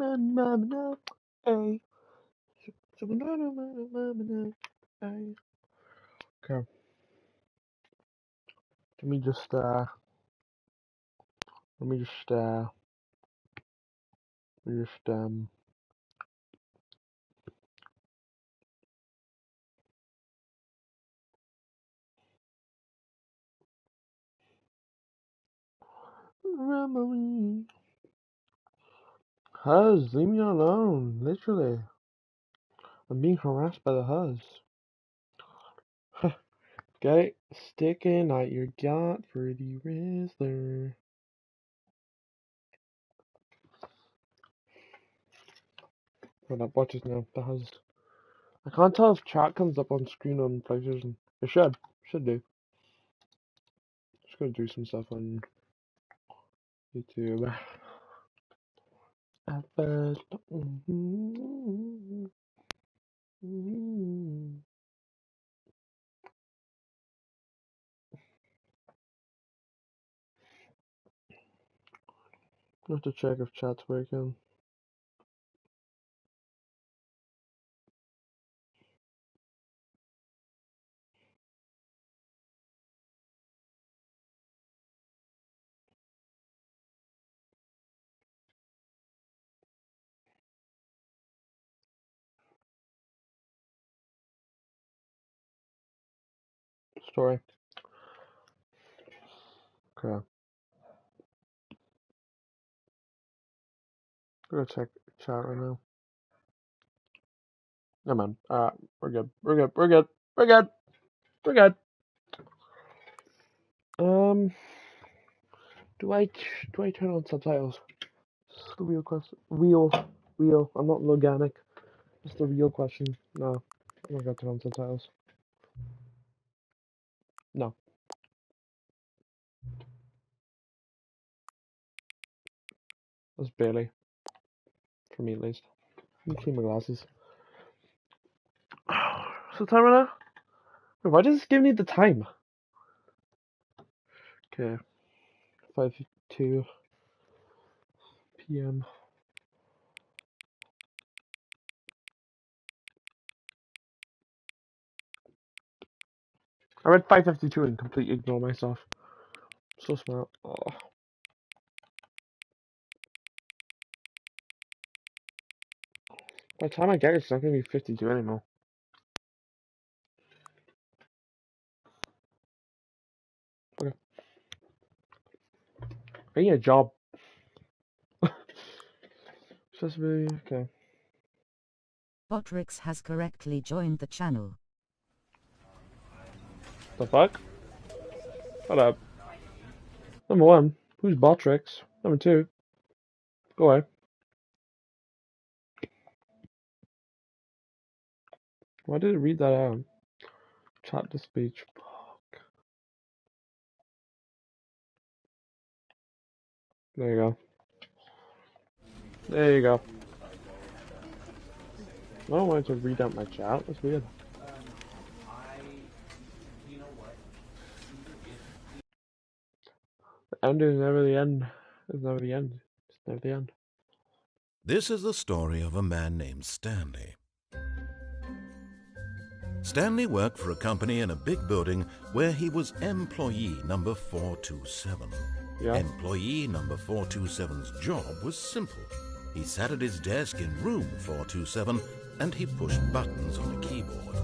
Hey. Okay. Let me just Remedy. Huz, leave me alone. Literally. I'm being harassed by the Huz. Okay, sticking out your gut for the Rizzler. Hold up, watch this now. The Huz. I can't tell if chat comes up on screen on PlayStation. It should. Should do. Just gonna do some stuff on YouTube. At first. I have to check if chat's working. Story. Okay. I'm gonna check chat right now. No man. We're good. We're good. We're good. We're good. We're good. Do I turn on subtitles? That's the real question. Real. I'm not organic. That's the real question. No, I'm not gonna turn on subtitles. No. That's barely. For me at least. Let me clean my glasses. So time right now? Wait, why does this give me the time? Okay. 5:02 p.m. I read 5:52 and completely ignore myself. So smart. Oh. By the time I get it, it's not gonna be 52 anymore. Okay. I need a job. Supposed to be okay. Botrix has correctly joined the channel. The fuck? Shut up. Number one, who's Botrix? Number two, go away. Why did it read that out? Chat to speech. Fuck. There you go. There you go. I don't want it to read out my chat. That's weird. The end is never the end. It's never the end. It's never the end. This is the story of a man named Stanley. Stanley worked for a company in a big building where he was employee number 427. Yeah. Employee number 427's job was simple. He sat at his desk in room 427 and he pushed buttons on a keyboard.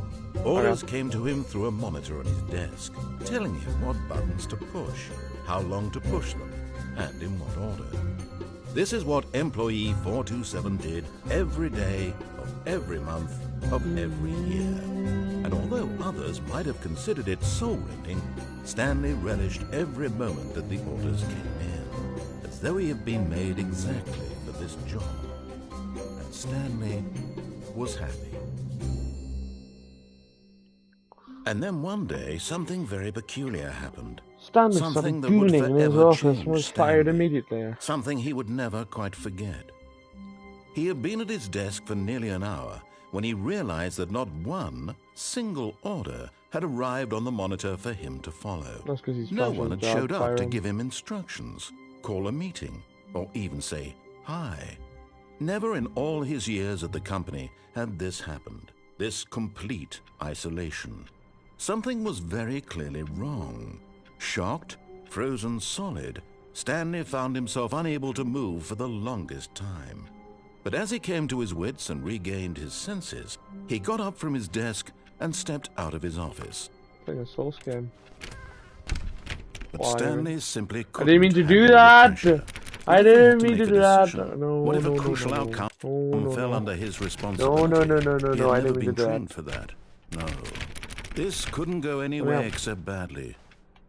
Orders came to him through a monitor on his desk, telling him what buttons to push, how long to push them, and in what order. This is what employee 427 did every day of every month of every year. And although others might have considered it soul-rending, Stanley relished every moment that the orders came in, as though he had been made exactly for this job. And Stanley was happy. And then one day, something very peculiar happened. Stanley Something started that would gooning in his forever office and was change fired Stanley. immediately. Something he would never quite forget. He had been at his desk for nearly an hour when he realized that not one single order had arrived on the monitor for him to follow. That's because he's No trashing one his had job, showed up to firing. give him instructions, call a meeting, or even say hi. Never in all his years at the company had this happened, this complete isolation. Something was very clearly wrong. Shocked, frozen solid, Stanley found himself unable to move for the longest time. But as he came to his wits and regained his senses, he got up from his desk and stepped out of his office. Playing a Souls game. But Stanley simply couldn't. I didn't mean to do that! I didn't mean to do that! No, what if no, a no, crucial no, outcome no, fell no. under his responsibility? No, I He had never didn't mean been to do trained that. for that. No. This couldn't go any way except badly.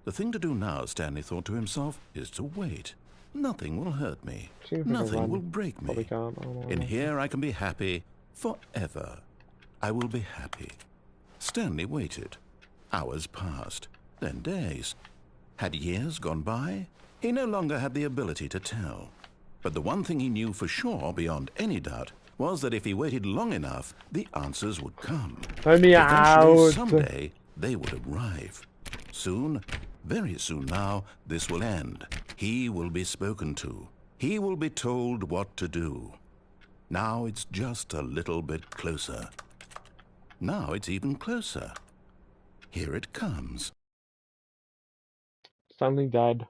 The thing to do now, Stanley thought to himself, is to wait. Nothing will hurt me. Nothing will break me. In here I can be happy forever. I will be happy. Stanley waited. Hours passed, then days. Had years gone by? He no longer had the ability to tell. But the one thing he knew for sure, beyond any doubt, was that if he waited long enough, the answers would come. Let me Eventually, out! someday, they would arrive. Soon, very soon now, this will end. He will be spoken to. He will be told what to do. Now it's just a little bit closer. Now it's even closer. Here it comes. Stanley died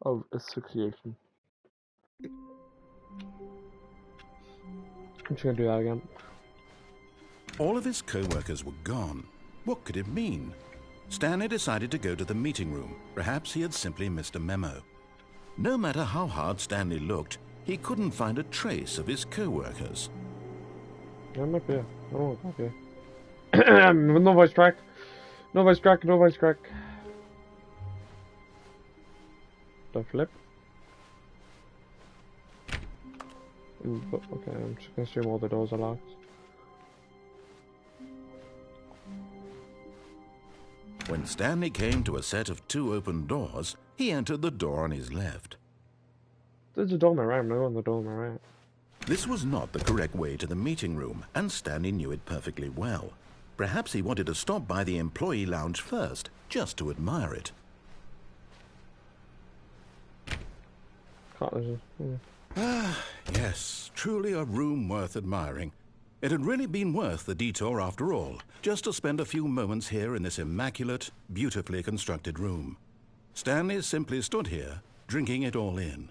of asphyxiation. I'm just gonna do that again. All of his co-workers were gone. What could it mean? Stanley decided to go to the meeting room. Perhaps he had simply missed a memo. No matter how hard Stanley looked, he couldn't find a trace of his co-workers. Yeah, it might be. Oh, it might be. No voice crack. No voice crack. No voice crack. The flip. Okay, I'm just gonna assume all the doors are locked. When Stanley came to a set of 2 open doors, he entered the door on his left. There's a door on my right, I'm not on the door on my right. This was not the correct way to the meeting room, and Stanley knew it perfectly well. Perhaps he wanted to stop by the employee lounge first, just to admire it. Yes, truly a room worth admiring. It had really been worth the detour after all, just to spend a few moments here in this immaculate, beautifully constructed room. Stanley simply stood here, drinking it all in.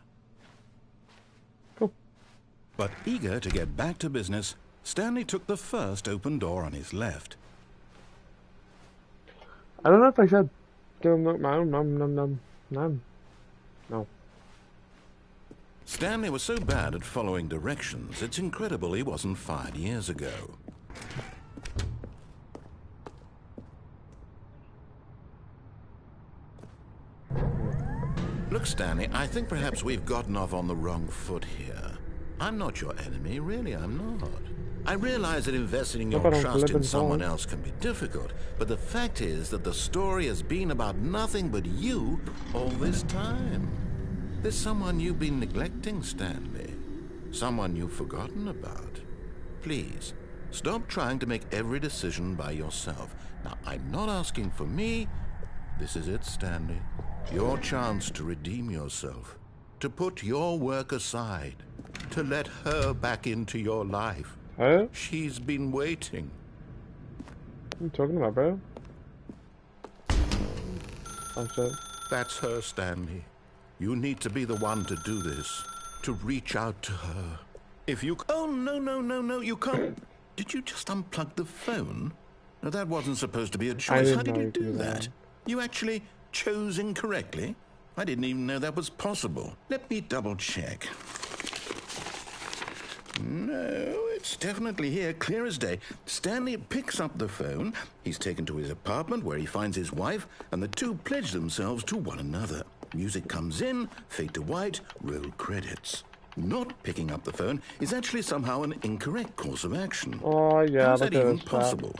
Cool. But eager to get back to business, Stanley took the first open door on his left. I don't know if I should give him no. Stanley was so bad at following directions, it's incredible he wasn't fired years ago. Look, Stanley, I think perhaps we've gotten off on the wrong foot here. I'm not your enemy, really, I'm not. I realize that investing your trust in someone else can be difficult, but the fact is that the story has been about nothing but you all this time. There's someone you've been neglecting, Stanley. Someone you've forgotten about. Please, stop trying to make every decision by yourself. Now, I'm not asking for me. This is it, Stanley. Your chance to redeem yourself. To put your work aside. To let her back into your life. Huh? She's been waiting. What are you talking about, bro? That's her, Stanley. You need to be the one to do this. To reach out to her. If you... Oh, no, you can't... Did you just unplug the phone? No, that wasn't supposed to be a choice. How did you do that? You actually chose incorrectly? I didn't even know that was possible. Let me double check. No, it's definitely here, clear as day. Stanley picks up the phone. He's taken to his apartment where he finds his wife, and the two pledge themselves to one another. Music comes in, fade to white, roll credits. Not picking up the phone is actually somehow an incorrect course of action. Oh, yeah, how's that even possible?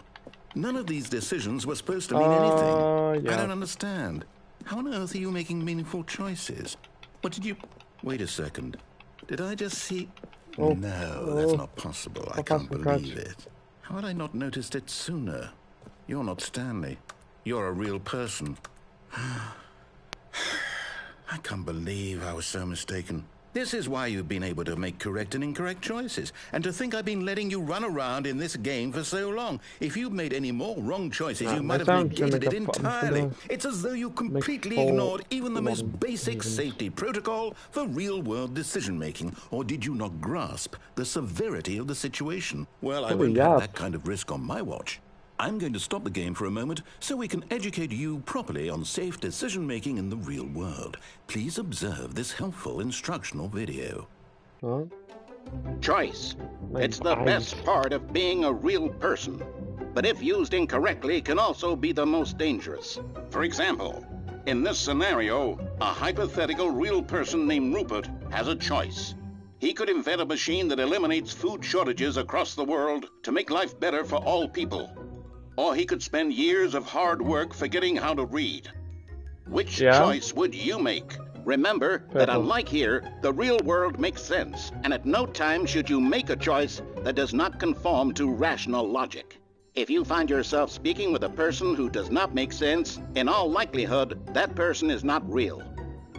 None of these decisions were supposed to mean anything. Yeah. I don't understand. How on earth are you making meaningful choices? What did you... Wait a second. Did I just see... Oh. No, that's not possible. I can't believe it. How had I not noticed it sooner? You're not Stanley. You're a real person. I can't believe I was so mistaken. This is why you've been able to make correct and incorrect choices. And to think I've been letting you run around in this game for so long. If you'd made any more wrong choices, you might have negated it entirely. It's as though you completely ignored even the most basic safety protocol for real-world decision-making. Or did you not grasp the severity of the situation? Well, I won't have that kind of risk on my watch. I'm going to stop the game for a moment so we can educate you properly on safe decision-making in the real world. Please observe this helpful instructional video. Huh? Choice. It's the best part of being a real person. But if used incorrectly, can also be the most dangerous. For example, in this scenario, a hypothetical real person named Rupert has a choice. He could invent a machine that eliminates food shortages across the world to make life better for all people. Or he could spend years of hard work forgetting how to read. Which choice would you make? Remember that unlike here, the real world makes sense, and at no time should you make a choice that does not conform to rational logic. If you find yourself speaking with a person who does not make sense, in all likelihood, that person is not real.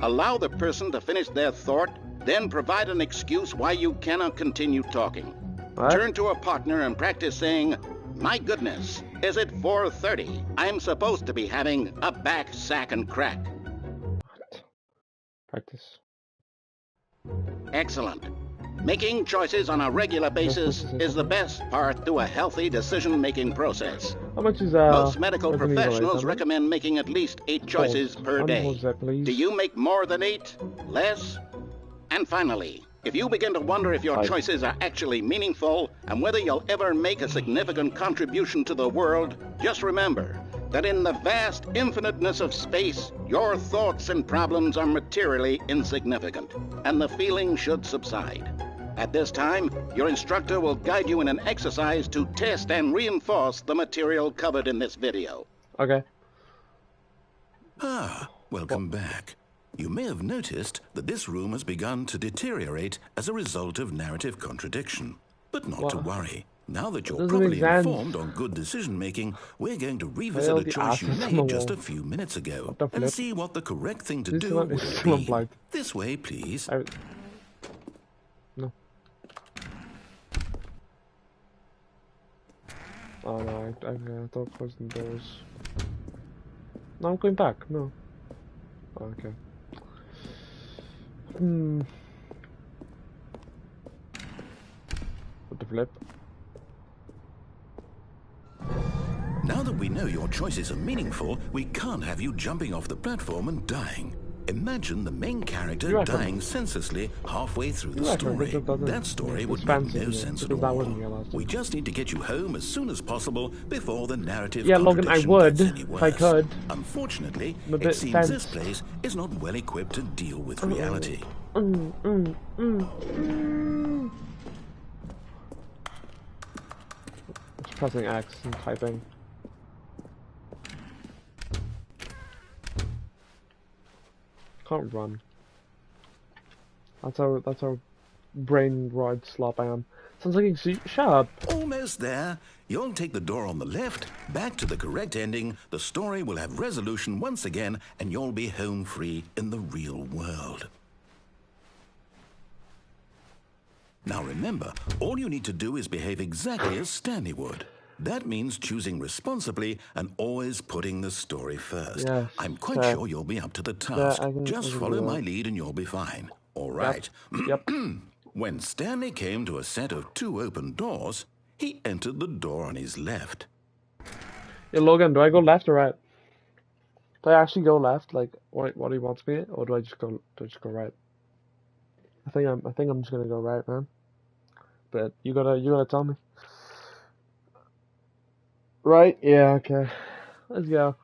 Allow the person to finish their thought, then provide an excuse why you cannot continue talking. What? Turn to a partner and practice saying, "My goodness, is it 4:30? I'm supposed to be having a back, sack, and crack." What? Practice. Excellent. Making choices on a regular basis is the best part to a healthy decision-making process. How much is Most medical professionals recommend making at least 8 choices per day. Do you make more than 8? Less? And finally, if you begin to wonder if your choices are actually meaningful and whether you'll ever make a significant contribution to the world, just remember that in the vast infiniteness of space, your thoughts and problems are materially insignificant, and the feeling should subside. At this time, your instructor will guide you in an exercise to test and reinforce the material covered in this video. Okay. Welcome back. You may have noticed that this room has begun to deteriorate as a result of narrative contradiction. But not to worry. Now that you're properly informed on good decision-making, we're going to revisit a choice you made just a few minutes ago and see what the correct thing to do would be. This way, please. No. Oh no, I thought closing the doors. No, I'm going back. No. Oh, okay. What the flip? Now that we know your choices are meaningful, we can't have you jumping off the platform and dying. Imagine the main character dying senselessly halfway through the story. That story would make no sense at all. We just need to get you home as soon as possible before the narrative Logan, I would, gets any worse. if I could. Unfortunately, it seems this place is not well equipped to deal with reality. Just pressing X and typing. Can't run. That's how brain rod slop I am. Sounds like shut up. Almost there. You'll take the door on the left, back to the correct ending, the story will have resolution once again, and you'll be home free in the real world. Now remember, all you need to do is behave exactly as Stanley would. That means choosing responsibly and always putting the story first. Yes, I'm quite sure you'll be up to the task. Just follow my lead and you'll be fine. All right. Yep. When Stanley came to a set of 2 open doors, he entered the door on his left. Hey Logan, do I go left or right? Do I actually go left, like what he wants me, or do I just go right? I think I'm just gonna go right, man. But you gotta tell me. Right? Yeah, okay. Let's go.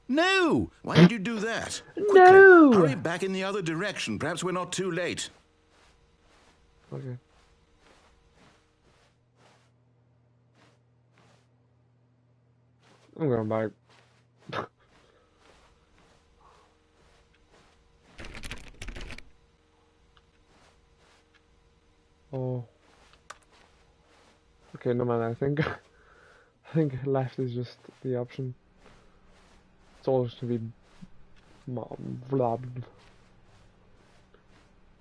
No! Why did you do that? Quickly, No! hurry back in the other direction. Perhaps we're not too late. Okay. I'm going back. Oh. Okay, no man, I think left is just the option. It's all just gonna be blah.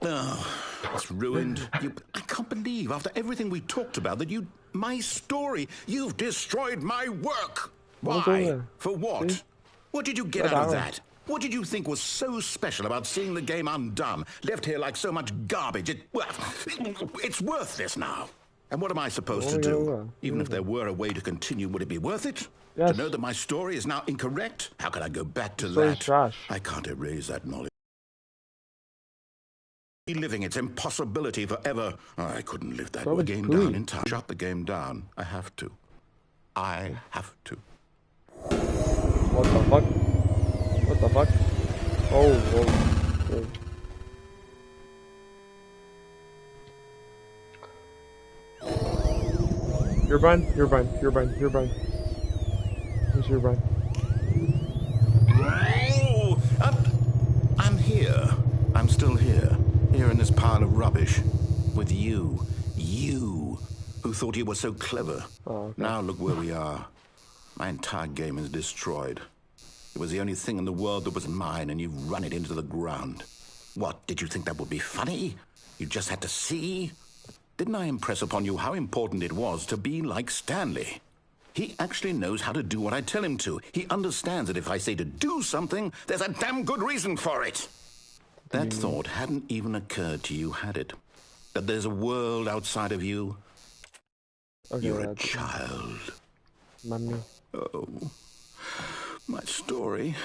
Oh, it's ruined. I can't believe, after everything we talked about, that my story, you've destroyed my work. What was all Why? that? For what? See? What did you get Red out of arrow. that? What did you think was so special about seeing the game undone, left here like so much garbage? It's worthless now. And what am I supposed to do? Even if there were a way to continue, would it be worth it? Yes. To know that my story is now incorrect? How can I go back to Story's that? trash. I can't erase that knowledge. Reliving its impossibility forever. I couldn't live that game down in time. Shut the game down. I have to. I have to. What the fuck? What the fuck? Oh, whoa. You're Brian. You're Brian. You're Brian. You're Brian. Where's your Brian? Oh, I'm here. I'm still here. Here in this pile of rubbish. With you. You, who thought you were so clever. Oh, okay. Now look where we are. My entire game is destroyed. It was the only thing in the world that was mine, and you've run it into the ground. What, did you think that would be funny? You just had to see? Didn't I impress upon you how important it was to be like Stanley? He actually knows how to do what I tell him to. He understands that if I say to do something, there's a damn good reason for it. That thought hadn't even occurred to you, had it? That there's a world outside of you? Okay, You're a child. Money. Oh, my story.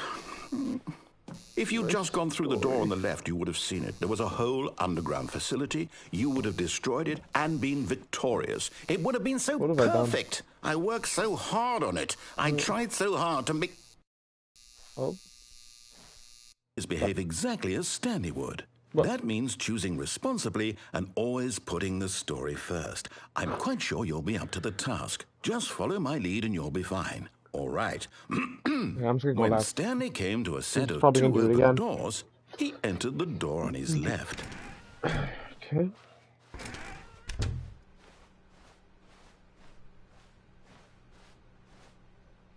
If you'd just gone through the door on the left, you would have seen it. There was a whole underground facility. You would have destroyed it and been victorious. It would have been so perfect. I worked so hard on it. I tried so hard to make... Oh. Behave exactly as Stanley would. What? That means choosing responsibly and always putting the story first. I'm quite sure you'll be up to the task. Just follow my lead and you'll be fine. All right. Yeah, I'm just gonna go When left. Stanley came to a set of probably two gonna do it open again. doors, he entered the door on his left. Okay.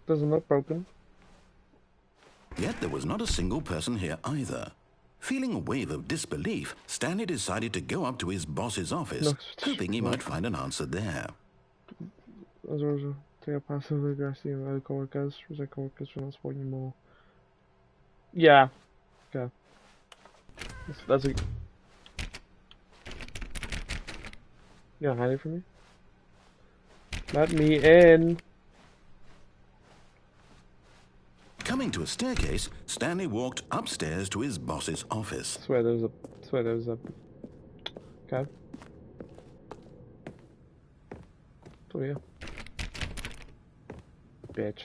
Doesn't look broken. Yet there was not a single person here either. Feeling a wave of disbelief, Stanley decided to go up to his boss's office, hoping he might find an answer there. Take a passive aggressive and other coworkers. Resent coworkers for not supporting you more. Yeah. Okay. That's a... You hide it from me? Let me in. Coming to a staircase, Stanley walked upstairs to his boss's office. Swear there was a... Okay. Oh yeah. Bitch.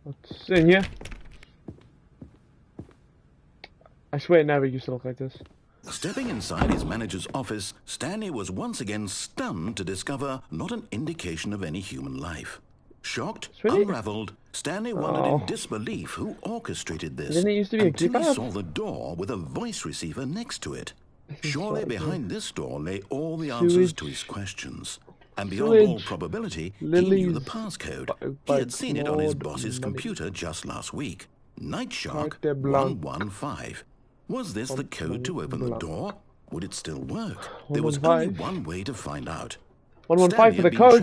What's in here? I swear it never used to look like this. Stepping inside his manager's office, Stanley was once again stunned to discover not an indication of any human life. Shocked, unraveled, Stanley wondered in disbelief who orchestrated this. Didn't it used to be a until he keypad? saw the door with a voice receiver next to it. Surely behind this door lay all the answers to his questions. And beyond all probability, he knew the passcode. He had seen it on his boss's computer just last week. Night Shark 115. Was this the code to open the door? Would it still work? There was only one way to find out. 115 for the code.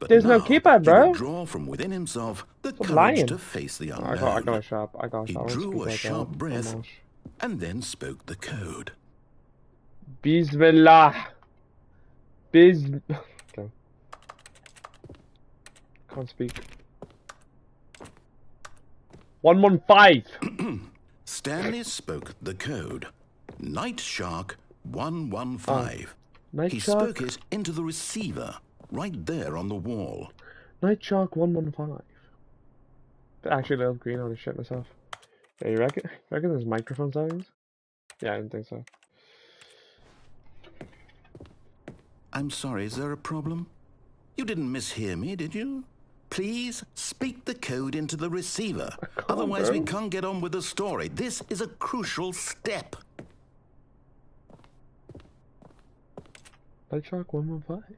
There's no keypad, bro. He would draw from within himself the courage to face the unknown. I got a sharp. He drew a sharp breath and then spoke the code. Bismillah. Okay. Can't speak. 115. Stanley spoke the code. Night Shark 115. He spoke it into the receiver, right there on the wall. Night Shark 115. Actually, I love green. I would have shit myself. Yeah, you reckon there's microphone settings? Yeah, I didn't think so. I'm sorry, is there a problem? You didn't mishear me, did you? Please speak the code into the receiver. Otherwise, we can't get on with the story. This is a crucial step. Night Shark 115.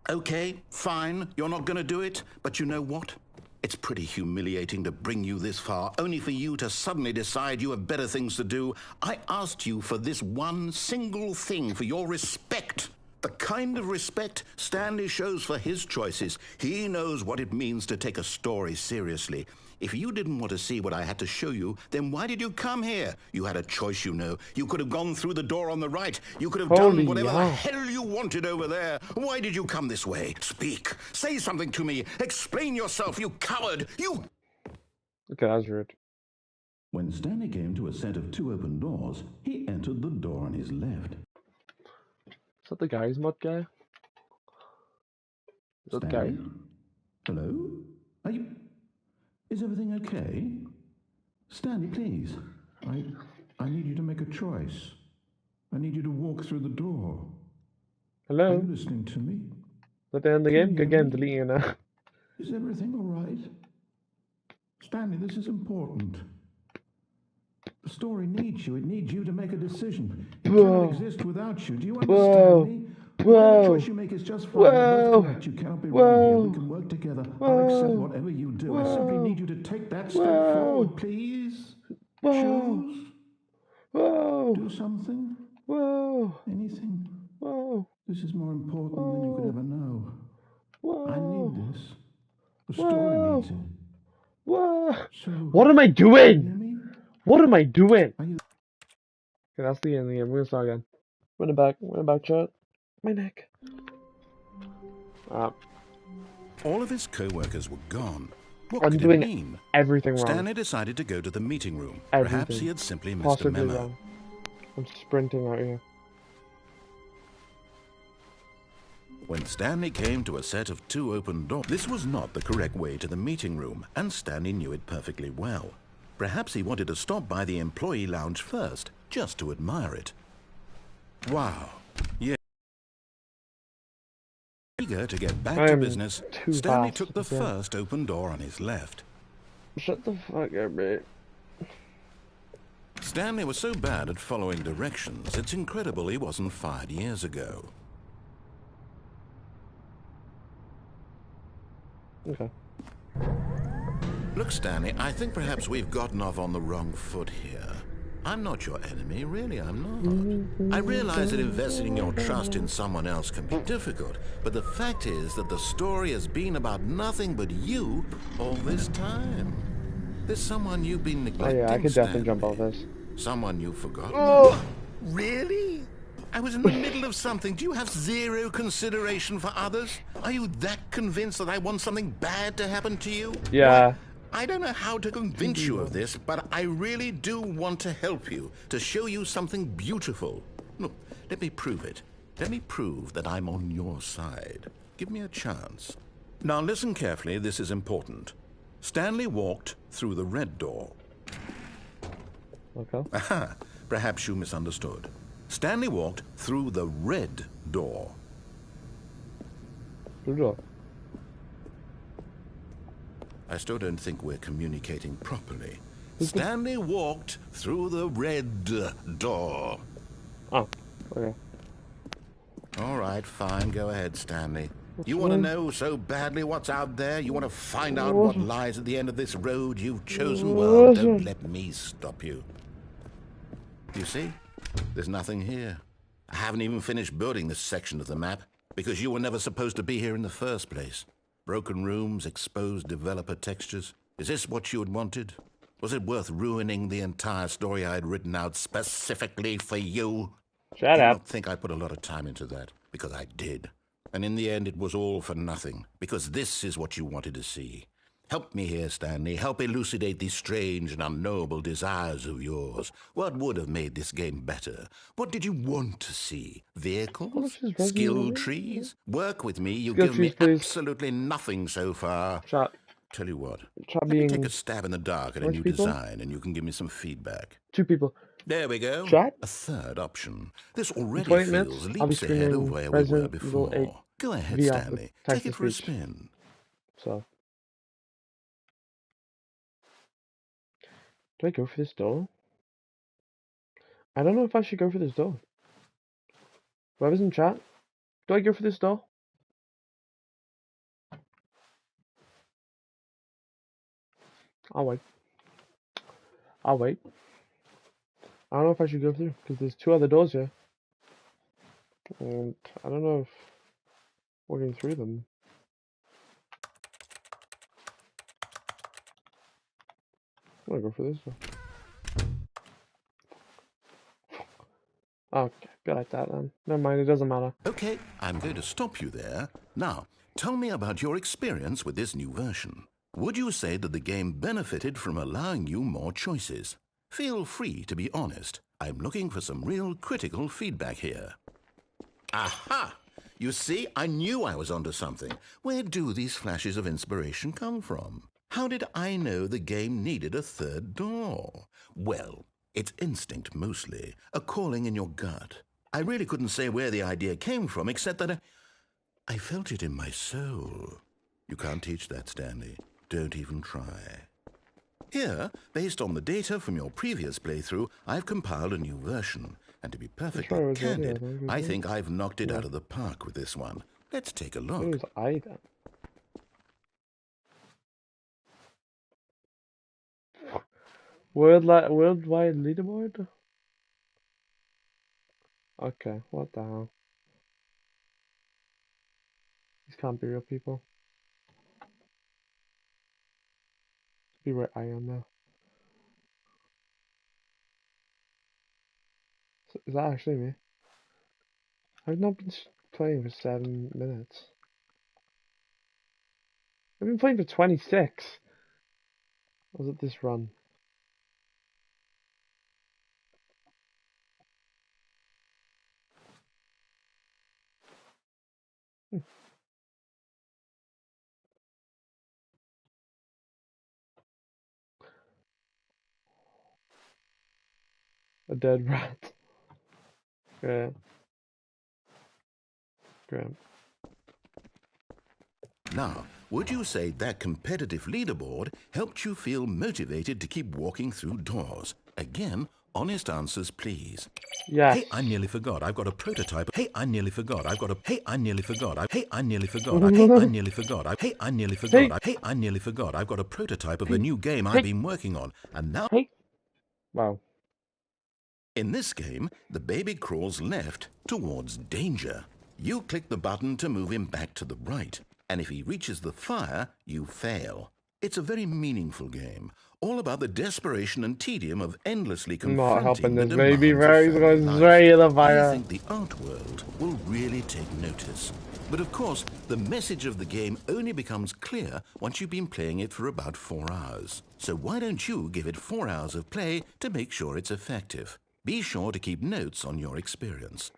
Okay, fine. You're not going to do it. But you know what? It's pretty humiliating to bring you this far, only for you to suddenly decide you have better things to do. I asked you for this one single thing, for your respect. The kind of respect Stanley shows for his choices. He knows what it means to take a story seriously. If you didn't want to see what I had to show you, then why did you come here? You had a choice, you know. You could have gone through the door on the right. You could have done whatever the hell you wanted over there. Why did you come this way? Speak. Say something to me. Explain yourself, you coward. You... Okay, that's rude. When Stanley came to a set of 2 open doors, he entered the door on his left. Is that the guy's mod guy? Is that the guy? Hello? Are you... Is everything okay? Stanley, please. I need you to make a choice. I need you to walk through the door. Hello? Are you listening to me? Is that the end of the game? Good game, deleting it now. Is everything all right? Stanley, this is important. The story needs you. It needs you to make a decision. It cannot exist without you. Do you understand me? Whatever choice you make is just fine. You're both correct. You cannot be wrong here. We can work together. I'll accept whatever you do. I simply need you to take that step forward, please. Choose. Do something. Anything. This is more important than you could ever know. I need this. The story needs it. So, what am I doing? What am I doing? Okay, that's the end of the game. We're gonna start again. Run it back, chat. My neck. All of his co-workers were gone. What I'm could doing it mean? everything wrong. Stanley decided to go to the meeting room. Everything. Perhaps he had simply missed Possibly a memo. wrong. I'm sprinting out here. When Stanley came to a set of 2 open doors, this was not the correct way to the meeting room, and Stanley knew it perfectly well. Perhaps he wanted to stop by the employee lounge first, just to admire it. Wow. Yeah. Eager to get back to business, Stanley took the first open door on his left. Shut the fuck up, mate. Stanley was so bad at following directions, it's incredible he wasn't fired years ago. Okay. Look, Stanley, I think perhaps we've gotten off on the wrong foot here. I'm not your enemy, really, I'm not. I realize that investing your trust in someone else can be difficult, but the fact is that the story has been about nothing but you all this time. There's someone you've been neglecting, Oh yeah, I could definitely Stanley. jump off this. Someone you've forgotten. Oh. Really? I was in the middle of something. Do you have zero consideration for others? Are you that convinced that I want something bad to happen to you? Yeah. Well, I don't know how to convince you of this, but I really do want to help you, to show you something beautiful. Look, let me prove it. Let me prove that I'm on your side. Give me a chance. Now listen carefully, this is important. Stanley walked through the red door. Okay. Aha, perhaps you misunderstood. Stanley walked through the red door. Good job. I still don't think we're communicating properly. Stanley walked through the red door. Oh, okay. All right, fine. Go ahead, Stanley. You want to know so badly what's out there? You want to find out what lies at the end of this road you've chosen? Well, don't let me stop you. You see? There's nothing here. I haven't even finished building this section of the map, because you were never supposed to be here in the first place. Broken rooms, exposed developer textures. Is this what you had wanted? Was it worth ruining the entire story I had written out specifically for you? Shut I up. don't think I put a lot of time into that, because I did. And in the end, it was all for nothing, because this is what you wanted to see. Help me here, Stanley. Help elucidate these strange and unknowable desires of yours. What would have made this game better? What did you want to see? Vehicles? Skill trees? Work with me. You've given me absolutely nothing so far. Chat. Tell you what. Chat Let me take a stab in the dark at a new people? design, and you can give me some feedback. 2 people. There we go. Chat? A third option. This already 20 feels minutes, I'll be leaps ahead of streaming where we were Resident Evil 8 before. Go ahead, VR Stanley. with Take it text for a speech. spin. So. Do I go for this door? I don't know if I should go for this door. Whoever's in chat, do I go for this door? I'll wait. I'll wait. I don't know if I should go through, because there's 2 other doors here. And I don't know if walking through them. I'm gonna go for this one. Okay, be like that then. Never mind, it doesn't matter. Okay, I'm going to stop you there. Now, tell me about your experience with this new version. Would you say that the game benefited from allowing you more choices? Feel free to be honest. I'm looking for some real critical feedback here. Aha! You see, I knew I was onto something. Where do these flashes of inspiration come from? How did I know the game needed a 3rd door? Well, it's instinct mostly, a calling in your gut. I really couldn't say where the idea came from, except that I felt it in my soul. You can't teach that, Stanley. Don't even try. Here, based on the data from your previous playthrough, I've compiled a new version. And to be perfectly candid, I think I've knocked it out of the park with this one. Let's take a look. It was I then. Worldwide leaderboard? Okay, what the hell? These can't be real people. Be where I am now. So, is that actually me? I've not been playing for 7 minutes. I've been playing for 26. Was it this run? A dead rat. Yeah. Great. Now, would you say that competitive leaderboard helped you feel motivated to keep walking through doors? Again, honest answers, please. Yes. Hey, I nearly forgot. I've got a prototype. Hey, I nearly forgot. I've got a. Hey, I nearly forgot. Hey, I nearly forgot. Hey, I nearly forgot. Hey, I nearly forgot. Hey, I nearly forgot. I've got a prototype of a new game I've been working on, and now. Hey. Wow. In this game, the baby crawls left towards danger. You click the button to move him back to the right, and if he reaches the fire, you fail. It's a very meaningful game, all about the desperation and tedium of endlessly confronting the demands of family life. I think the art world will really take notice. But of course, the message of the game only becomes clear once you've been playing it for about 4 hours. So why don't you give it 4 hours of play to make sure it's effective? Be sure to keep notes on your experience.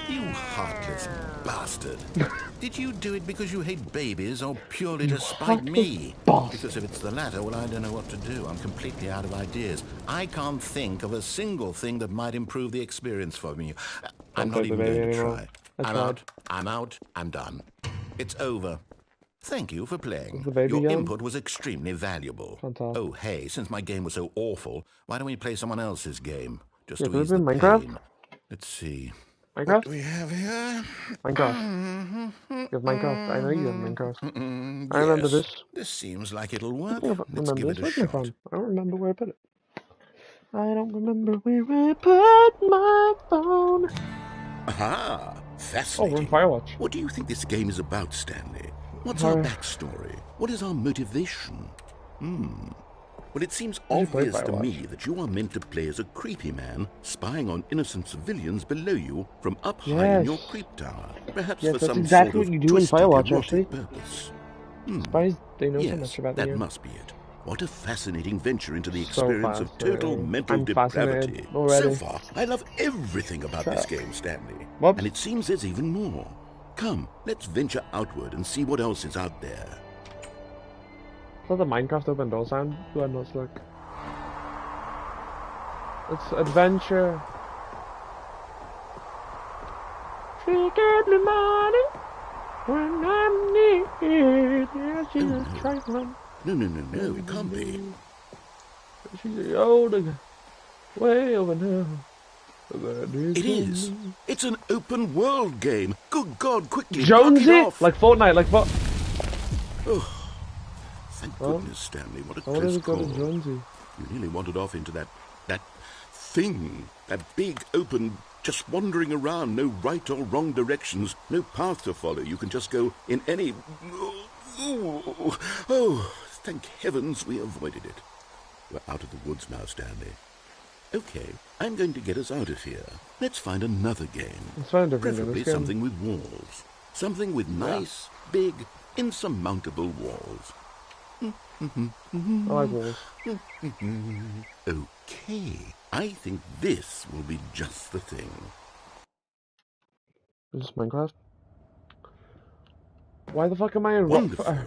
You heartless bastard. Did you do it because you hate babies or purely to spite me? Because if it's the latter, well, I don't know what to do. I'm completely out of ideas. I can't think of a single thing that might improve the experience for me. I'm not even going to try. I'm out. I'm out. I'm done. It's over. Thank you for playing. Your input was extremely valuable. Oh, hey, since my game was so awful, why don't we play someone else's game? Just to ease the pain. Let's see. Minecraft? What do we have here? Minecraft. You have Minecraft. I know you have Minecraft. I remember this. This seems like it'll work. Let's give it a shot. I don't remember where I put it. I don't remember where I put my phone. Aha! Fascinating. Oh, we're in Firewatch. What do you think this game is about, Stanley? What's our backstory? What is our motivation? Well, it seems obvious to me that you are meant to play as a creepy man spying on innocent civilians below you from up high in your creep tower. Perhaps for some sort of twisted erotic purpose. Spies, they know so much about the game. That must be it. What a fascinating venture into the experience of total mental depravity. So far, I love everything about this game, Stanley. And it seems there's even more. Come, let's venture outward and see what else is out there. Is that the Minecraft open door sound? Go ahead and let's look. It's adventure. She gave me money when I'm near. Yeah, she's trifling. No, it can't be. She's old again. Way over now. It is. It's an open world game. Good God, quickly, Jonesy? knock it off. Like Fortnite, like what? Oh, thank goodness, Stanley. What a I wanted close to go call. to Jonesy. You nearly wandered off into that thing. That big, open, just wandering around. No right or wrong directions. No path to follow. You can just go in any... Oh, thank heavens we avoided it. We're out of the woods now, Stanley. Okay, I'm going to get us out of here. Let's find another game. Let's find a different Preferably game. something with walls. Something with nice, big, insurmountable walls. I like walls. Okay, I think this will be just the thing. Is this Minecraft? Why the fuck am I in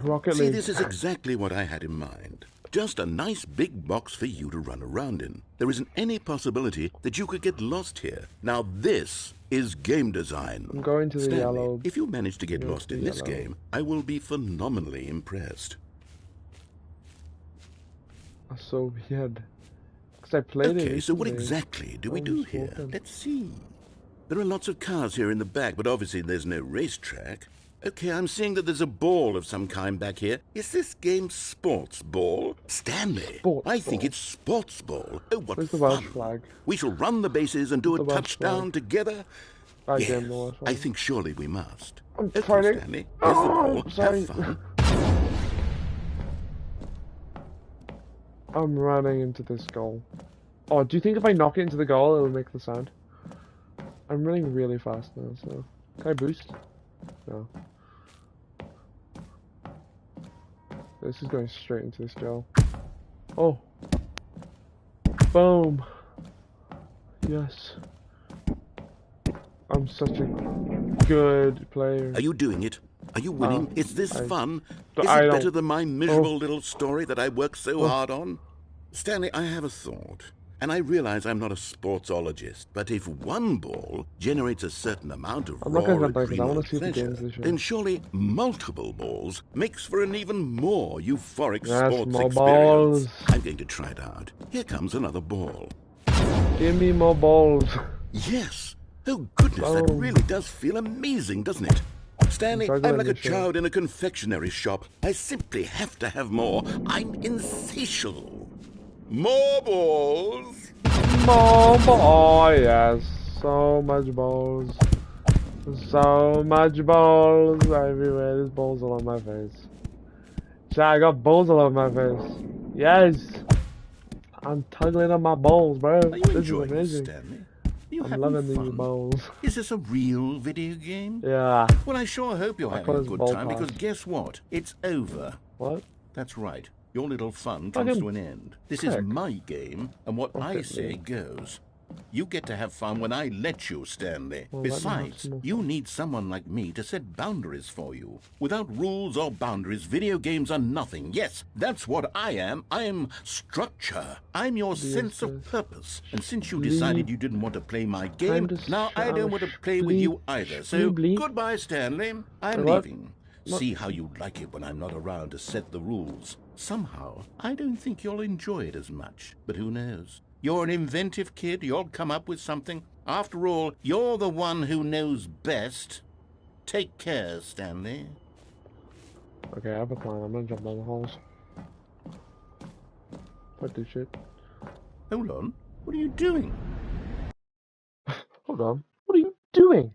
Rocket See, League? this is exactly what I had in mind. Just a nice big box for you to run around in. There isn't any possibility that you could get lost here. Now this is game design. I'm going to the Stanley, yellow. if you manage to get lost in this yellow. game, I will be phenomenally impressed. That's so weird. Because I played it. Okay, so what recently. exactly do we do here? Walking. Let's see. There are lots of cars here in the back, but obviously there's no racetrack. Okay, I'm seeing that there's a ball of some kind back here. Is this game sports ball? Stanley, Sports I think ball. it's sports ball. Oh, what Where's the fun. Welsh flag? We shall run the bases and do The a Welsh touchdown flag. together. I Yes, damn know I think surely we must. I'm Okay, trying. Stanley, here's the ball. Sorry. Have fun. I'm running into this goal. Oh, do you think if I knock it into the goal, it'll make the sound? I'm running really fast now, so... Can I boost? No. This is going straight into this goal. Oh! Boom! Yes. I'm such a good player. Are you doing it? Are you winning? Is this fun? but Is I it don't- better than my miserable little story that I worked so hard on? Stanley, I have a thought. And I realize I'm not a sportsologist, but if one ball generates a certain amount of I'm not gonna raw go back, 'cause I adrenal wanna see if the pleasure, game's this then surely multiple balls makes for an even more euphoric Yes, sports more experience. balls. I'm going to try it out. Here comes another ball. Give me more balls. Yes. Oh, goodness, that Oh. really does feel amazing, doesn't it? Stanley, I'm Juggling like a this shit. child in a confectionery shop. I simply have to have more. I'm insatiable. More balls. More balls. Oh, yes. So much balls. So much balls everywhere. There's balls all on my face. Chat, I got balls all over my face. Yes. I'm tuggling on my balls, bro. Are you This is enjoying this, amazing. Stanley? Are you I'm having loving fun? these balls. Is this a real video game? Yeah. Well, I sure hope you're I having call a this good ball time, because pass. guess what? It's over. What? That's right. Your little fun Fucking comes to an end. This is prick. my game, and what I Rocket say League. goes. You get to have fun when I let you, Stanley. Well, let me have Besides, some more you need someone like me to set boundaries for you. Without rules or boundaries, video games are nothing. Yes, that's what I am. I'm structure. I'm your sense of purpose. And since you decided you didn't want to play my game, to now I don't want to play with you either. So, bleep. goodbye, Stanley. I'm What? leaving. See how you like it when I'm not around to set the rules. Somehow, I don't think you'll enjoy it as much. But who knows? You're an inventive kid. You'll come up with something. After all, you're the one who knows best. Take care, Stanley. Okay, I have a plan. I'm gonna jump down the halls. Fuck this shit. Hold on. What are you doing? Hold on. What are you doing?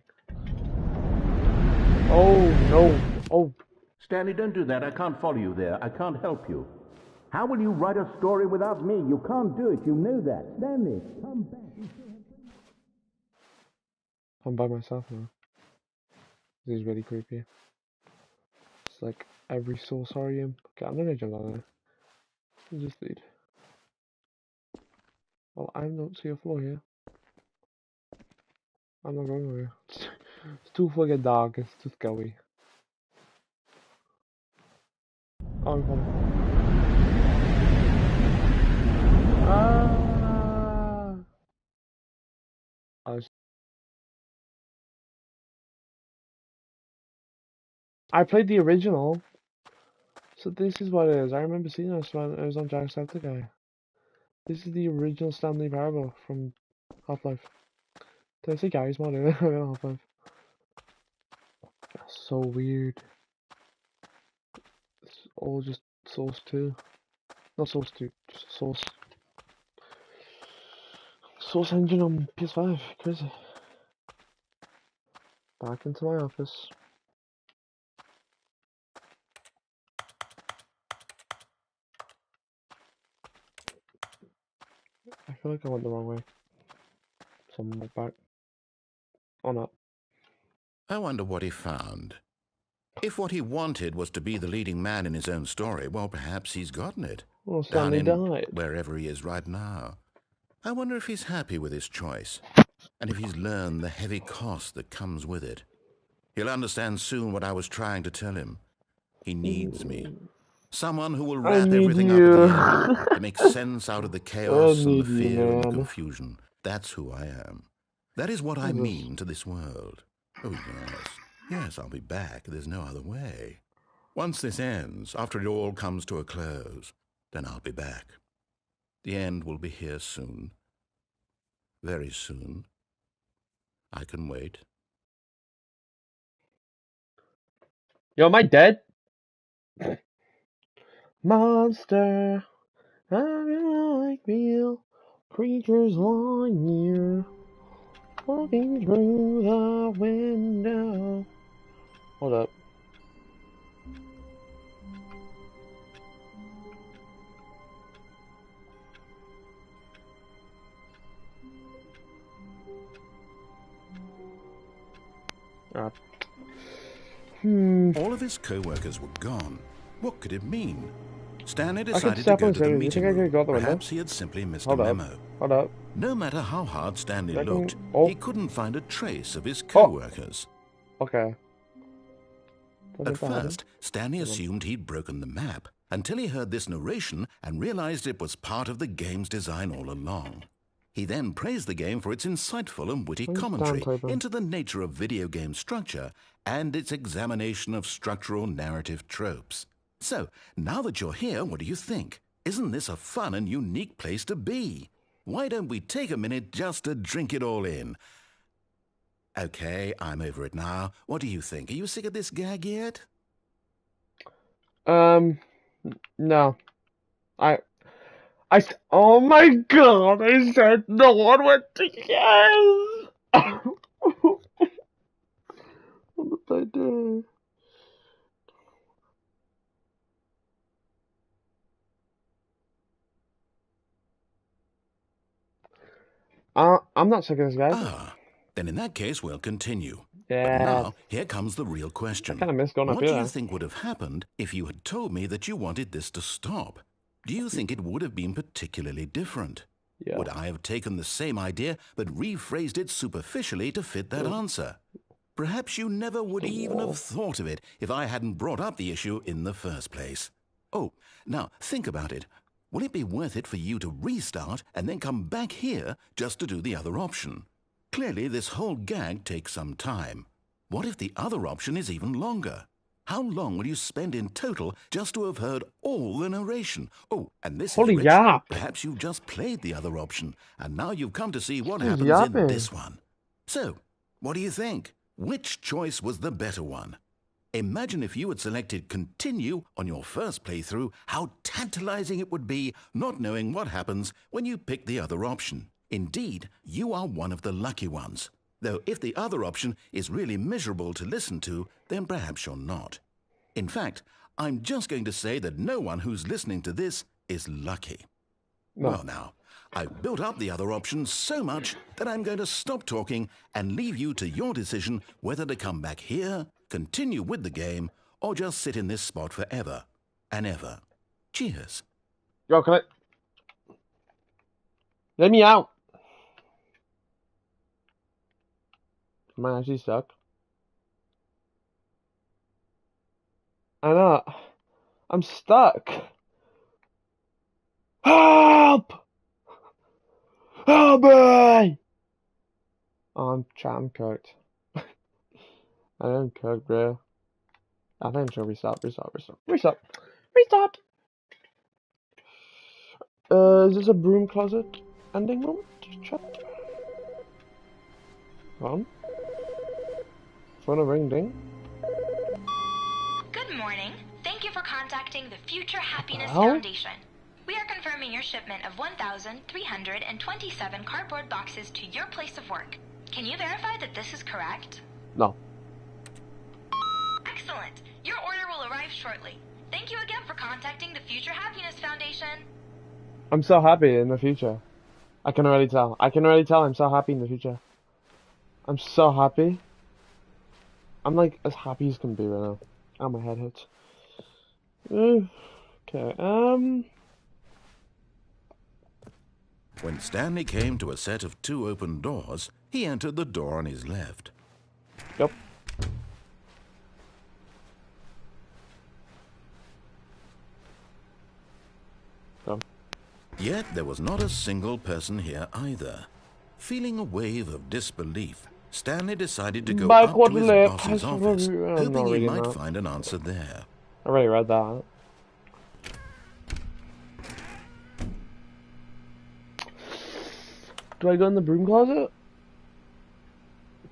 Oh, no. Oh, Stanley, don't do that. I can't follow you there. I can't help you. How will you write a story without me? You can't do it. You know that. Stanley, come back. I'm by myself now. This is really creepy. It's like every soulsarium. Okay, I'm gonna jump down there. Just lead. Well, I don't see a floor here. I'm not going over here. It's too fucking dark. It's too scary. Oh, I'm coming. Ah! I played the original. So this is what it is. I remember seeing this when it was on Jacksepticeye. This is the original Stanley Parable from Half-Life. Did I see Gary's mod? I don't know. That's so weird. It's all just Source 2. Not Source 2, just Source. Source engine on PS5. Crazy. Back into my office. I feel like I went the wrong way. So I'm back. Oh no. I wonder what he found. If what he wanted was to be the leading man in his own story, well, perhaps he's gotten it. Oh, Down Stanley in died. wherever he is right now. I wonder if he's happy with his choice, and if he's learned the heavy cost that comes with it. He'll understand soon what I was trying to tell him. He needs me. Someone who will I wrap need everything up at you. the end to make sense out of the I chaos and the need you, fear and the man. confusion. That's who I am. That is what I mean to this world. Oh, yes. Yes, I'll be back. There's no other way. Once this ends, after it all comes to a close, then I'll be back. The end will be here soon. Very soon. I can wait. Yo, am I dead? Monster, I really like real creatures lying here, walking through the window. Hold up. All of his co-workers were gone. What could it mean? Stanley I could decided to step go on to the screen. You meeting think I could room. go out the window? Perhaps he had simply missed a Hold up. memo. Hold up. No matter how hard Stanley I can- looked, oh. he couldn't find a trace of his co-workers. Okay. At first, Stanley assumed he'd broken the map, until he heard this narration and realized it was part of the game's design all along. He then praised the game for its insightful and witty commentary into the nature of video game structure and its examination of structural narrative tropes. So, now that you're here, what do you think? Isn't this a fun and unique place to be? Why don't we take a minute just to drink it all in? Okay, I'm over it now. What do you think? Are you sick of this gag yet? No. Oh my god, I said no one went to yes! What did I do? I'm not sick of this guy. Ah, then in that case, we'll continue. Yeah. But now, here comes the real question. I kind of miss going up What here. do you think would have happened if you had told me that you wanted this to stop? Do you think it would have been particularly different? Yeah. Would I have taken the same idea but rephrased it superficially to fit that answer? Perhaps you never would even have thought of it if I hadn't brought up the issue in the first place. Oh, now think about it. Will it be worth it for you to restart and then come back here just to do the other option? Clearly, this whole gag takes some time. What if the other option is even longer? How long will you spend in total just to have heard all the narration? Oh, and this Holy is rich. yap. Perhaps you've just played the other option, and now you've come to see what happens in this one. So, what do you think? Which choice was the better one? Imagine if you had selected continue on your first playthrough, how tantalizing it would be not knowing what happens when you pick the other option. Indeed, you are one of the lucky ones. Though if the other option is really miserable to listen to, then perhaps you're not. In fact, I'm just going to say that no one who's listening to this is lucky. No. Well now, I've built up the other option so much that I'm going to stop talking and leave you to your decision whether to come back here, continue with the game, or just sit in this spot forever and ever. Cheers. Yo, can I... Let me out! Am I actually stuck? I know. I'm stuck. Help! Help me! Oh, I'm cooked. I am cooked, bro. I think I'm sure restart. Is this a broom closet ending moment? Chat. Phone? Phone a ring ding? Good morning. Thank you for contacting the Future Happiness Well? Foundation. We are confirming your shipment of 1,327 cardboard boxes to your place of work. Can you verify that this is correct? No. Excellent. Your order will arrive shortly. Thank you again for contacting the Future Happiness Foundation. I'm so happy in the future. I can already tell. I can already tell I'm so happy in the future. I'm so happy. I'm like as happy as can be right now. Oh, my head hurts. Okay, When Stanley came to a set of 2 open doors, he entered the door on his left. Yep. Go. Yet there was not a single person here either. Feeling a wave of disbelief, Stanley decided to go up to his boss's office, hoping he might find an answer there. I already read that. Do I go in the broom closet?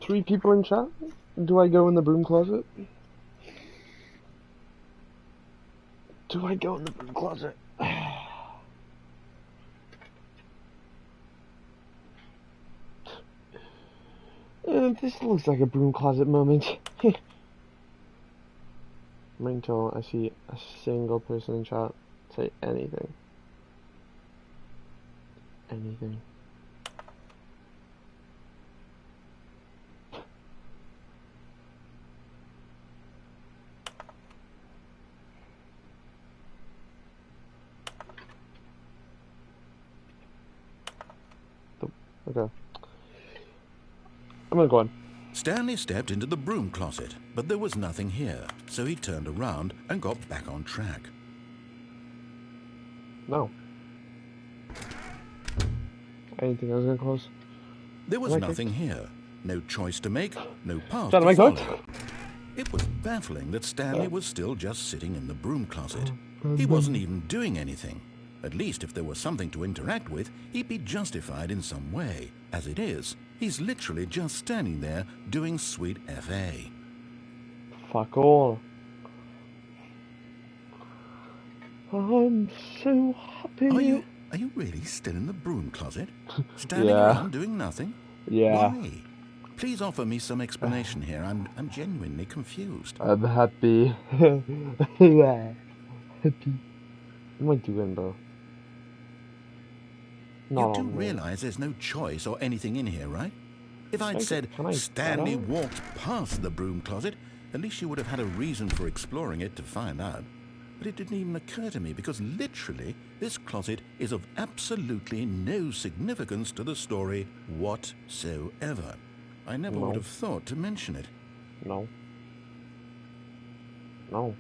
3 people in chat? Do I go in the broom closet? Do I go in the broom closet? This looks like a broom closet moment. Until I see a single person in chat say anything. Anything. Okay. I'm gonna go on. Stanley stepped into the broom closet, but there was nothing here, so he turned around and got back on track. No. Anything I was gonna close? There was nothing here. No choice to make, no path That to my follow. coat? It was baffling that Stanley was still just sitting in the broom closet. He wasn't even doing anything. At least if there was something to interact with, he'd be justified in some way. As it is, he's literally just standing there doing sweet FA. Fuck all. I'm so happy. Are you really still in the broom closet? Standing Yeah. around doing nothing? Yeah. Why? Please offer me some explanation here. I'm genuinely confused. I'm happy. Happy. What am I doing, bro? You do realize there's no choice or anything in here, right? If I'd said Stanley walked past the broom closet, at least you would have had a reason for exploring it to find out. But it didn't even occur to me because literally this closet is of absolutely no significance to the story whatsoever. I never would have thought to mention it. No. No.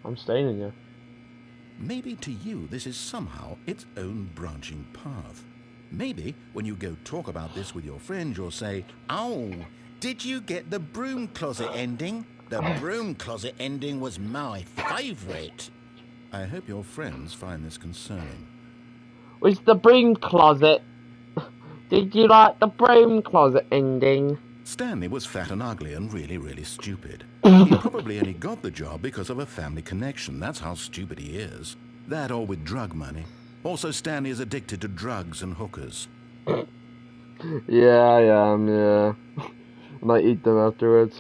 I'm staying in here. Maybe to you this is somehow its own branching path. Maybe when you go talk about this with your friends you'll say, "Oh, did you get the broom closet ending? The broom closet ending was my favourite." I hope your friends find this concerning. Where's the broom closet? Did you like the broom closet ending? Stanley was fat and ugly and really, really stupid. He probably only got the job because of a family connection. That's how stupid he is. That or with drug money. Also, Stanley is addicted to drugs and hookers. Yeah, I am, yeah. Might eat them afterwards.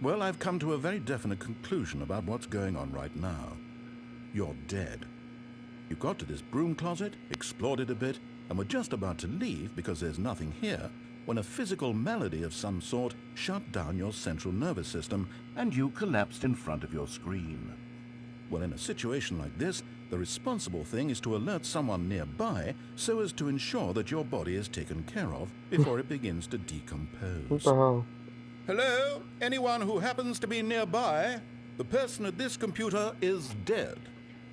Well, I've come to a very definite conclusion about what's going on right now. You're dead. You got to this broom closet, explored it a bit, and were just about to leave because there's nothing here, when a physical malady of some sort shut down your central nervous system and you collapsed in front of your screen. Well, in a situation like this, the responsible thing is to alert someone nearby so as to ensure that your body is taken care of before it begins to decompose. What the hell? Hello? Anyone who happens to be nearby? The person at this computer is dead.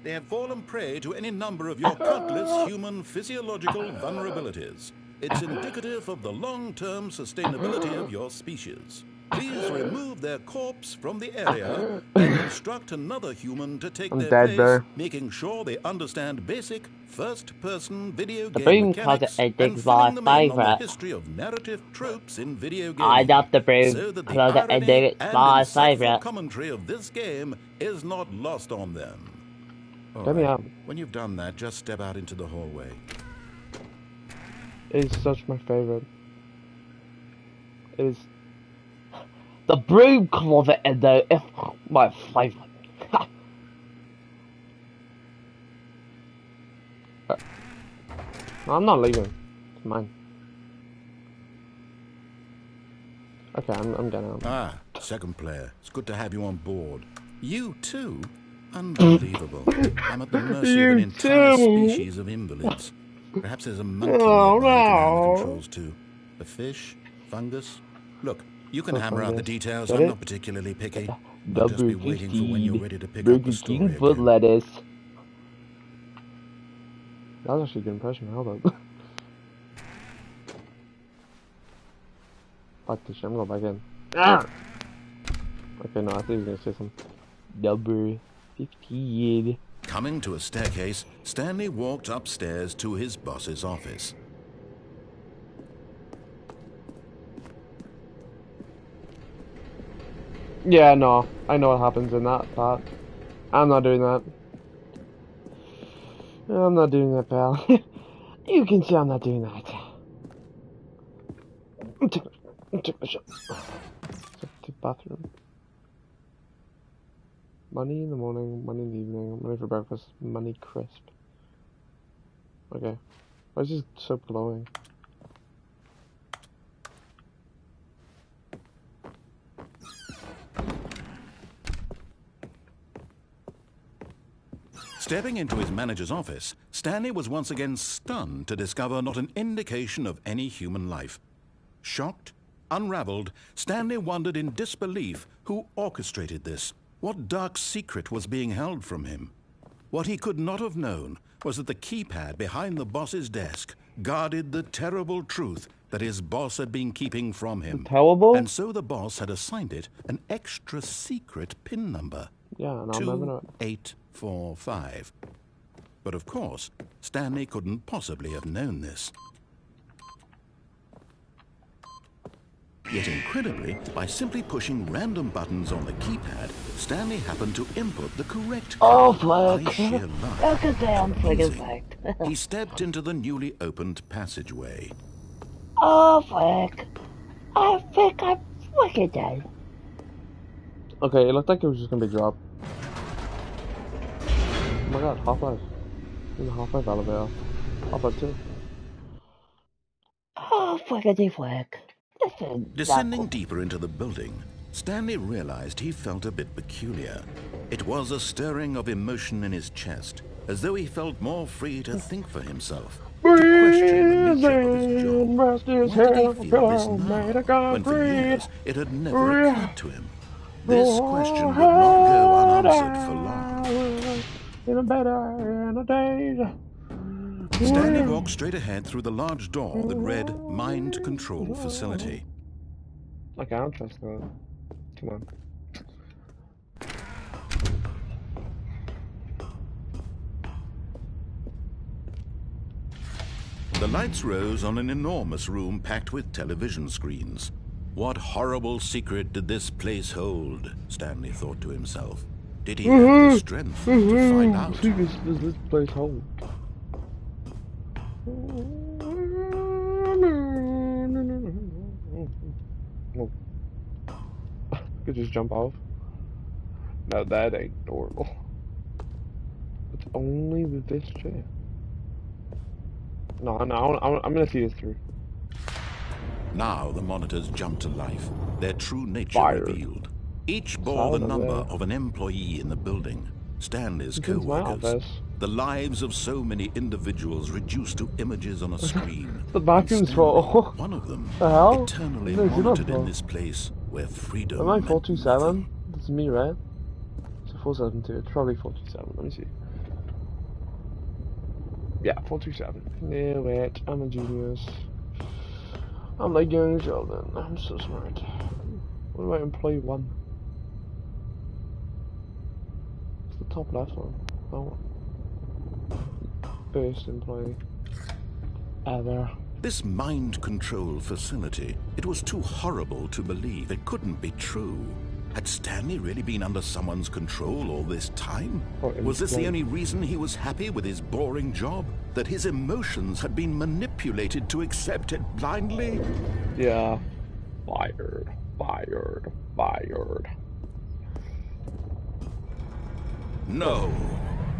They have fallen prey to any number of your countless human physiological vulnerabilities. It's indicative of the long-term sustainability of your species. please remove their corpse from the area and instruct another human to take I'm their dead, place, bro. making sure they understand basic first-person video The game broom closet mechanics ending and is filling my them in on the favourite. history of narrative tropes in video I gaming, love the broom so that the closet irony ending, it's and my insightful favourite. commentary of this game is not lost on them. All Get me right. out. When you've done that, just step out into the hallway. It is such my favorite. It is. The broom closet ending is my favourite. No, I'm not leaving. It's mine. Okay, I'm getting out. Ah, second player. It's good to have you on board. You too? Unbelievable. I'm at the mercy of an entire species of invalids. Perhaps there's a monkey nearby who can handle the controls too. A fish? Fungus? Look, you can hammer out the details. I'm not particularly picky. I'll just be waiting for when you're ready to pick up the story again. lettuce. That was actually a good impression. Hold up. Fuck this shit. I'm going back in. Okay, no, I think he was gonna say something. Number 15. Coming to a staircase, Stanley walked upstairs to his boss's office. Yeah, no. I know what happens in that part. I'm not doing that. I'm not doing that, pal. You can see I'm not doing that. Take my shot. To the bathroom. Money in the morning, money in the evening, money for breakfast, money crisp. Okay. Why is this so glowing? Stepping into his manager's office, Stanley was once again stunned to discover not an indication of any human life. Shocked, unraveled, Stanley wondered in disbelief who orchestrated this. What dark secret was being held from him? What he could not have known was that the keypad behind the boss's desk guarded the terrible truth that his boss had been keeping from him. Terrible? And so the boss had assigned it an extra secret PIN number. Yeah, and I'm never know it. 2845. But of course, Stanley couldn't possibly have known this. Yet incredibly, by simply pushing random buttons on the keypad, Stanley happened to input the correct code. Oh, By sheer fuck. luck. Look at damn friggin' Amazing. fact. He stepped into the newly opened passageway. Oh, fuck. I think I'm fucking dead. Okay, it looked like it was just gonna be dropped. Oh my god, Half-Life. In the Half-Life elevator. Half-Life 2. Oh, fuckity fuck. Descending deeper into the building, Stanley realized he felt a bit peculiar. It was a stirring of emotion in his chest, as though he felt more free to think for himself, to question the nature of his job. Why did he feel this now, when for years it had never occurred to him? This question would not go unanswered for long. Even better in a day. Stanley walked straight ahead through the large door that read Mind Control Facility. Okay, I don't trust that. Come on. The lights rose on an enormous room packed with television screens. What horrible secret did this place hold? Stanley thought to himself. Did he have the strength to find out? What secrets does this place hold? Oh. Could just jump off. No, that ain't normal. It's only with this chair. No, I'm gonna see this through. Now the monitors jumped to life, their true nature Fired. revealed. Each bore the number of an employee in the building. Stanley's co-workers. The lives of so many individuals reduced to images on a screen. The vacuum's full. One of them, The hell? eternally No, monitored zero. in this place where freedom Am I meant 427? nothing. This is me, right? It's a 472. It's probably 427. Let me see. Yeah, 427. Knew it. I'm a genius. I'm like young Sheldon. I'm so smart. What about employee 1? It's the top left one. Oh. First employee ever. This mind control facility, it was too horrible to believe. It couldn't be true. Had Stanley really been under someone's control all this time? Was this the only reason he was happy with his boring job? That his emotions had been manipulated to accept it blindly? Yeah. Fired. Fired. Fired. No.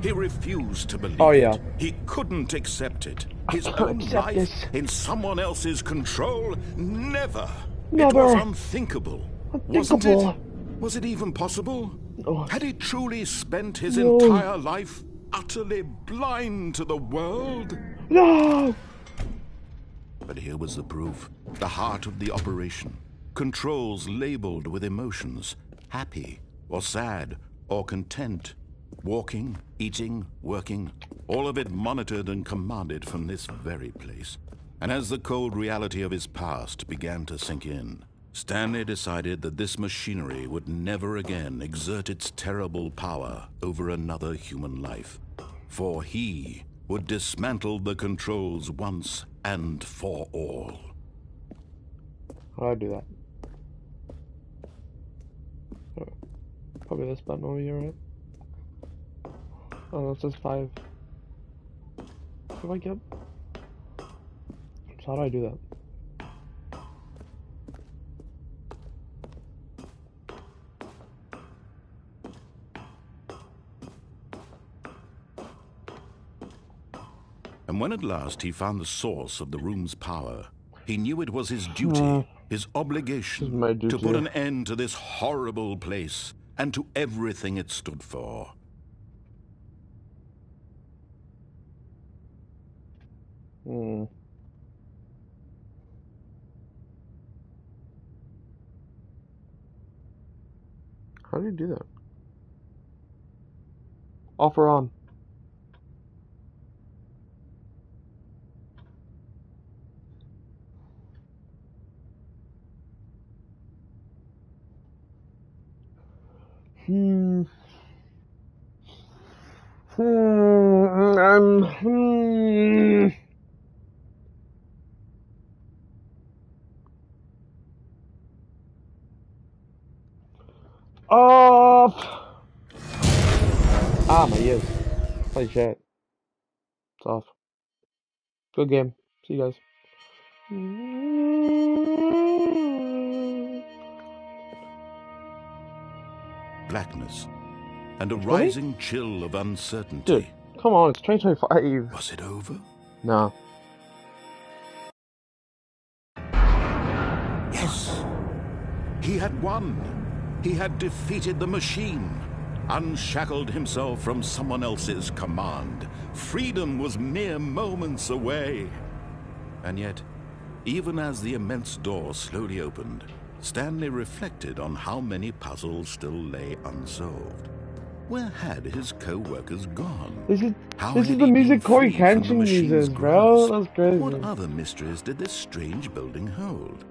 He refused to believe it. He couldn't accept it. His own life in someone else's control? Never. It was unthinkable. Wasn't it? Was it even possible? Had he truly spent his entire life utterly blind to the world? No! But here was the proof. The heart of the operation. Controls labeled with emotions. Happy, or sad, or content. Walking, eating, working. All of it monitored and commanded from this very place. And as the cold reality of his past began to sink in, Stanley decided that this machinery would never again exert its terrible power over another human life. For he would dismantle the controls once and for all. How do I do that? Probably this button over here, right? Oh, it says 5. Do I get? So how do I do that? And when at last he found the source of the room's power, he knew it was his duty, his obligation, to put an end to this horrible place and to everything it stood for. How do you do that? Offer on. Off! Ah, my ears. Holy shit. It's off. Good game. See you guys. Blackness and a rising chill of uncertainty. Dude, come on, it's 2025. Was it over? No. Yes. He had won. He had defeated the machine, unshackled himself from someone else's command. Freedom was mere moments away. And yet, even as the immense door slowly opened, Stanley reflected on how many puzzles still lay unsolved. Where had his co-workers gone? This is the music Corey Kenshin uses, bro. That's crazy. What other mysteries did this strange building hold?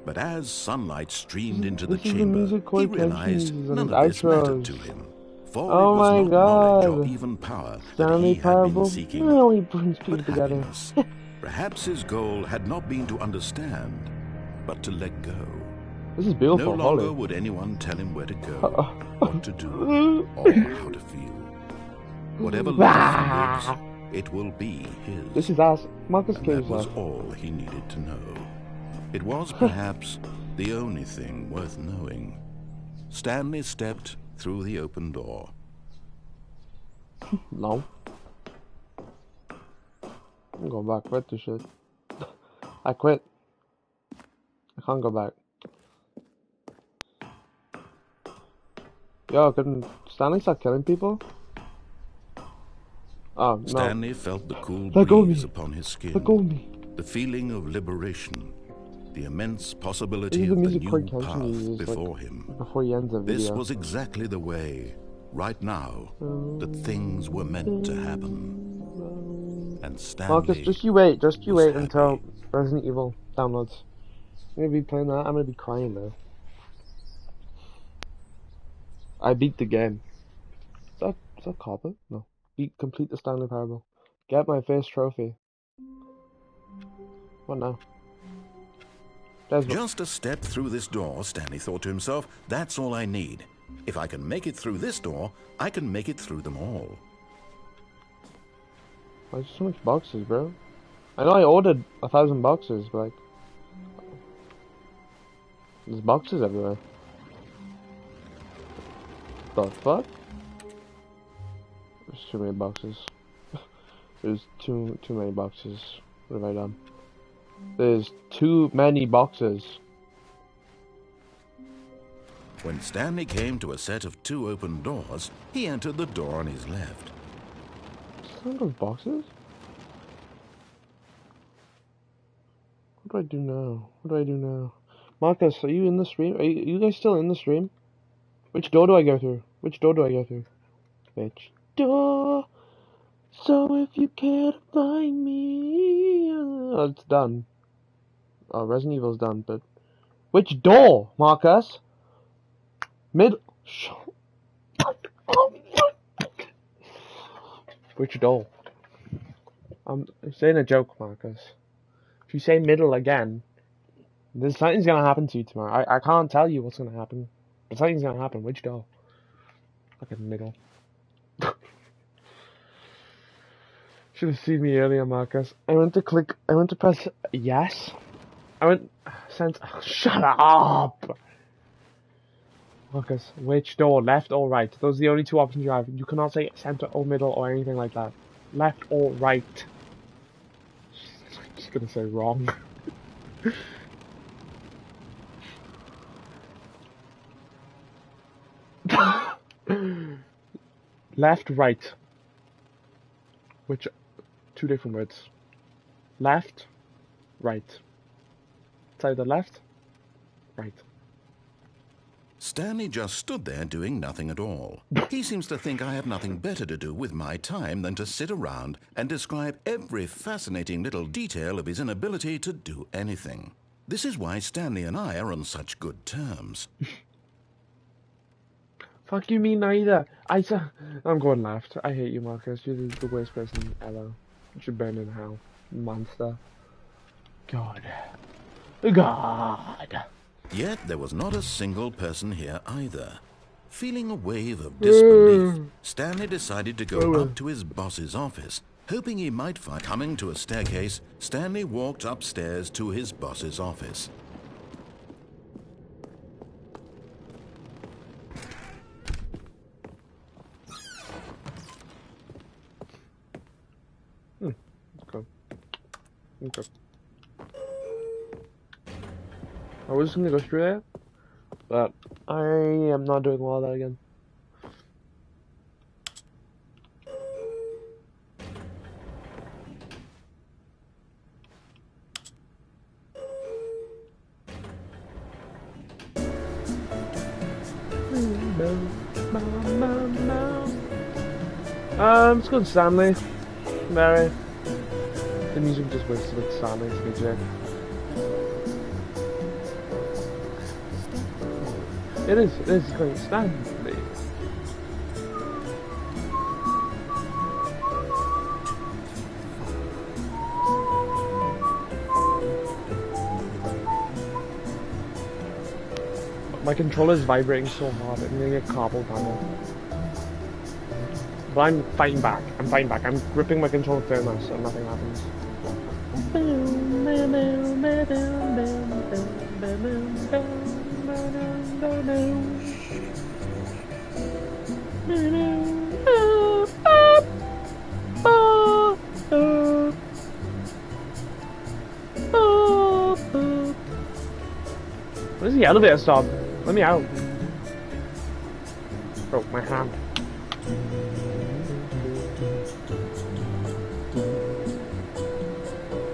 But as sunlight streamed into the chamber, he realized none of this mattered to him. For it was not knowledge or even power that he had been seeking, but happiness. Perhaps his goal had not been to understand, but to let go. This is beautiful. No longer would anyone tell him where to go, what to do, or how to feel. Whatever lies, it will be his. This is us. Marcus and that was all he needed to know. It was perhaps the only thing worth knowing. Stanley stepped through the open door. No. I'm going back. Quit this shit. I quit. I can't go back. Yo, couldn't Stanley start killing people? Oh, no. Stanley felt the cool breeze upon his skin. Let go of me. The feeling of liberation. The immense possibility of the new path before him. Before he ends the video. This was exactly the way, right now, that things were meant to happen. And Stanley Marcus, just you wait until Resident Evil downloads. I'm gonna be playing that. I'm gonna be crying now. I beat the game. Is that copper? No. Complete the Stanley Parable. Get my first trophy. What now? Just a step through this door, Stanley thought to himself, that's all I need. If I can make it through this door, I can make it through them all. Why so much boxes, bro? I know I ordered 1,000 boxes, but like... There's boxes everywhere. The fuck? There's too many boxes. There's too many boxes. What have I done? There's too many boxes. When Stanley came to a set of 2 open doors, he entered the door on his left. Those boxes? What do I do now? What do I do now? Marcus, are you in the stream? Are you guys still in the stream? Which door do I go through? Which door do I go through? Which door? So if you can't find me... Oh, it's done. Oh, Resident Evil's done, but... Which door, Marcus? Which door? I'm saying a joke, Marcus. If you say middle again, there's something's gonna happen to you tomorrow. I can't tell you what's gonna happen, but something's gonna happen. Which door? Fucking middle. Should have seen me earlier, Marcus. I went to press yes. Shut up! Marcus, which door? Left or right? Those are the only 2 options you have. You cannot say center or middle or anything like that. Left or right. I'm just gonna say wrong. Left, right. Which... 2 different words. Left, right. It's either left, right. Stanley just stood there doing nothing at all. He seems to think I have nothing better to do with my time than to sit around and describe every fascinating little detail of his inability to do anything. This is why Stanley and I are on such good terms. Fuck you, me neither. I'm going left. I hate you, Marcus. You're the worst person ever. You should burn in hell. Monster. God. God. Yet there was not a single person here either. Feeling a wave of disbelief, Stanley decided to go up to his boss's office, hoping he might find... Coming to a staircase, Stanley walked upstairs to his boss's office. Okay. I was just gonna go through there, but I am not doing well that again. Let's go to Stanley. Mary. The music just works with Stanley's music. It is going Stanley. My controller's vibrating so hard, I'm gonna get carpal tunnel. But I'm fighting back. I'm gripping my controller firmer so nothing happens. Where's the elevator stop? Let me out. Oh, my hand.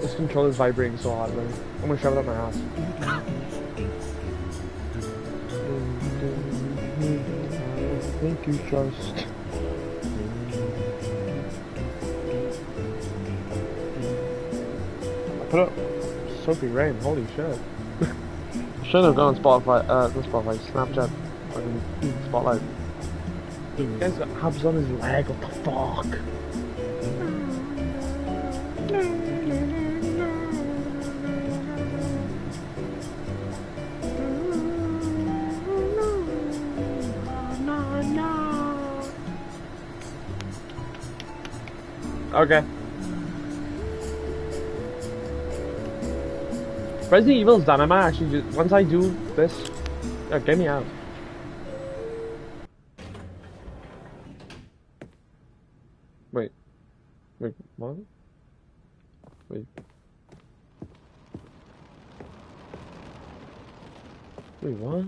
This controller's vibrating so hard, man. I'm gonna shove it up my ass. Thank you, trust. I put up Sophie Rain, holy shit. Shouldn't have gone on Spotify, not Spotify, Snapchat, fucking Spotlight. This guy's got abs on his leg, what the fuck? Okay. Resident Evil's done. I might actually do, once I do this. Get me out. Wait, what? Wait, what?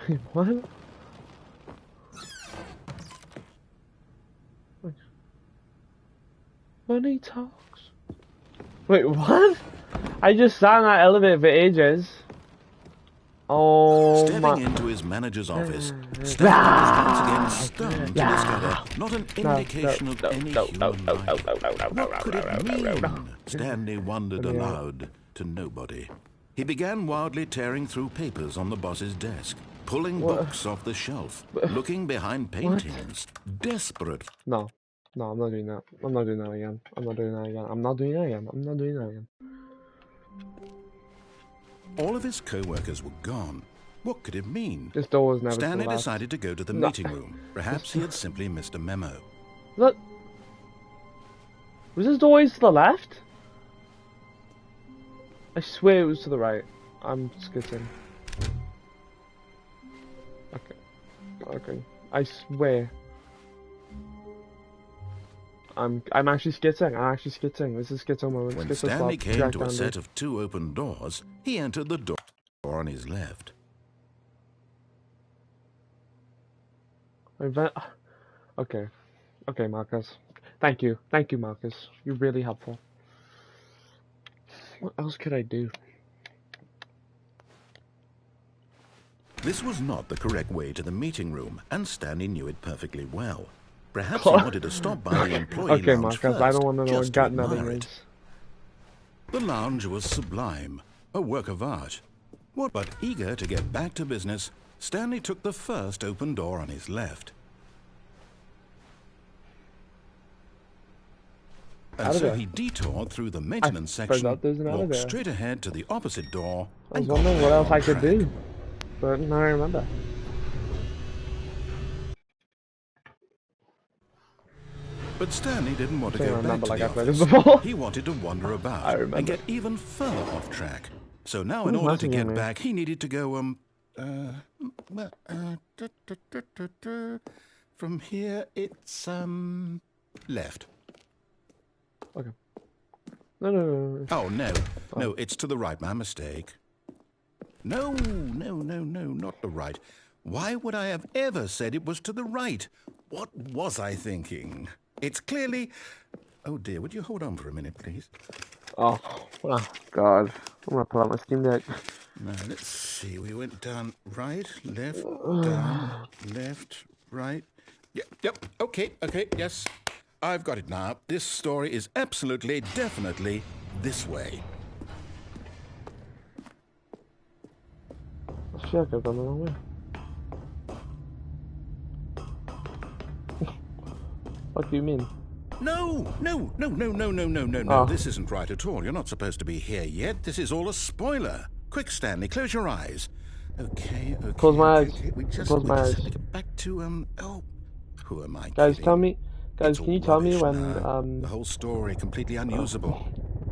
Wait, what? Wait. Money talks. Wait, what? I just sat in that elevator for ages. Oh Stepping my. into his manager's office, Stanley was once again stunned to discover not an indication of any human life. What could it mean? Stanley wondered aloud to nobody. He began wildly tearing through papers on the boss's desk, pulling books off the shelf, looking behind paintings, desperate. No, I'm not doing that. I'm not doing that again. I'm not doing that again. I'm not doing that again. I'm not doing that again. All of his co-workers were gone. What could it mean? This door was never Stanley left. decided to go to the meeting room. Perhaps he had simply missed a memo. Look. Was this door always to the left? I swear it was to the right. I'm skitting. Okay. I swear. I'm actually skitting. This is skitting moment. When Stanley came to a set of 2 open doors, he entered the door on his left. Okay, Marcus. Thank you, Marcus. You're really helpful. What else could I do? This was not the correct way to the meeting room, and Stanley knew it perfectly well. Perhaps he wanted to stop by the employee okay, lounge Marcus, first, I don't want to know what gut admire nothing it. is. The lounge was sublime, a work of art. But eager to get back to business, Stanley took the first open door on his left. And so he detoured through the maintenance section, walked straight ahead to the opposite door, I was wondering what else I could do, but now I remember. But Stanley didn't want to go back to like the I played this office. before. He wanted to wander about and get even further off track. So now, in order to get back, he needed to go, from here, it's, left. Okay. No. Oh, no, it's to the right, my mistake. No, not the right. Why would I have ever said it was to the right? What was I thinking? It's clearly... Oh dear, would you hold on for a minute, please? Oh God. I'm gonna pull out my Steam Deck. Now, let's see. We went down right, left, down, left, right. Yep, okay, yes. I've got it now. This story is absolutely, definitely this way. Shit, I've done the wrong way. What do you mean? No. Oh. This isn't right at all. You're not supposed to be here yet. This is all a spoiler. Quick, Stanley, close your eyes. Okay. Close my eyes. We just Close my eyes. have to get back to, who am I Guys, kidding? tell me. Guys, It's can you all tell me rubbish when now. The whole story completely unusable.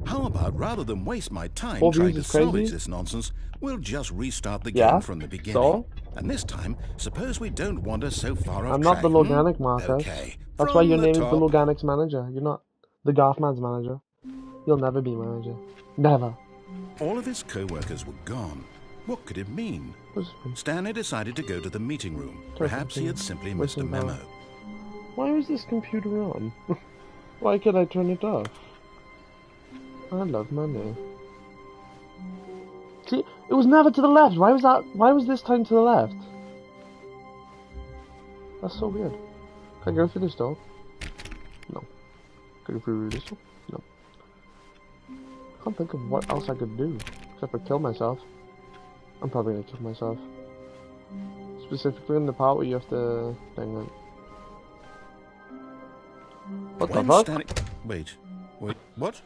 How about, rather than waste my time 4 trying views to is crazy? salvage this nonsense, we'll just restart the Yeah? game from the beginning. So? And this time, suppose we don't wander so far off I'm not the track, Loganic, Marcus. Okay. That's why From your the name is the top. Loganic's manager. You're not the Garf-Man's manager. You'll never be manager. Never. All of his co-workers were gone. What could it mean? Stanley decided to go to the meeting room. Perhaps he had simply missed a memo. Why was this computer on? Why could I turn it off? I love money. See, it was never to the left. Why was that? Why was this time to the left? That's so weird. Can I go through this door? No. Can I go through this door? No. I can't think of what else I could do except for kill myself. I'm probably gonna kill myself. Specifically in the part where you have to thing it. What the When fuck? Stanley... Wait, what?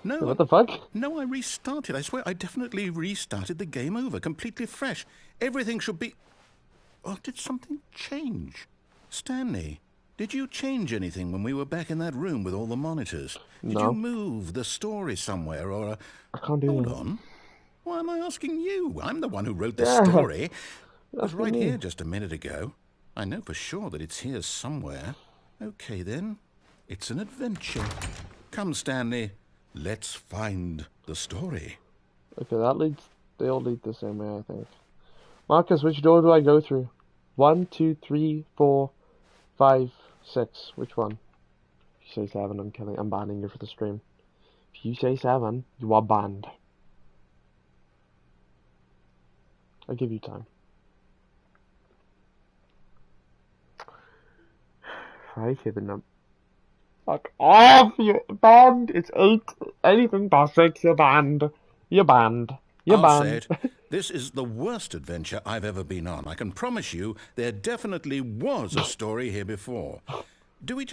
No, What the fuck? no, I restarted. I swear, I definitely restarted the game over, completely fresh. Everything should be... Oh, did something change? Stanley, did you change anything when we were back in that room with all the monitors? Did No. you move the story somewhere, or... I can't do Hold that. on. Why am I asking you? I'm the one who wrote the Yeah. story. It was Asking right me. here just a minute ago. I know for sure that it's here somewhere. Okay, then. It's an adventure. Come, Stanley. Let's find the story. Okay, that leads. They all lead the same way, I think. Marcus, which door do I go through? 1, 2, 3, 4, 5, 6. Which one? If you say 7, I'm killing. I'm banning you for the stream. If you say 7, you are banned. I'll give you time. Right here, the number. Fuck off! You're banned! It's 8. Anything past 6, you're banned. You're banned. You're I'll say banned. it. This is the worst adventure I've ever been on. I can promise you there definitely was a story here before. Do we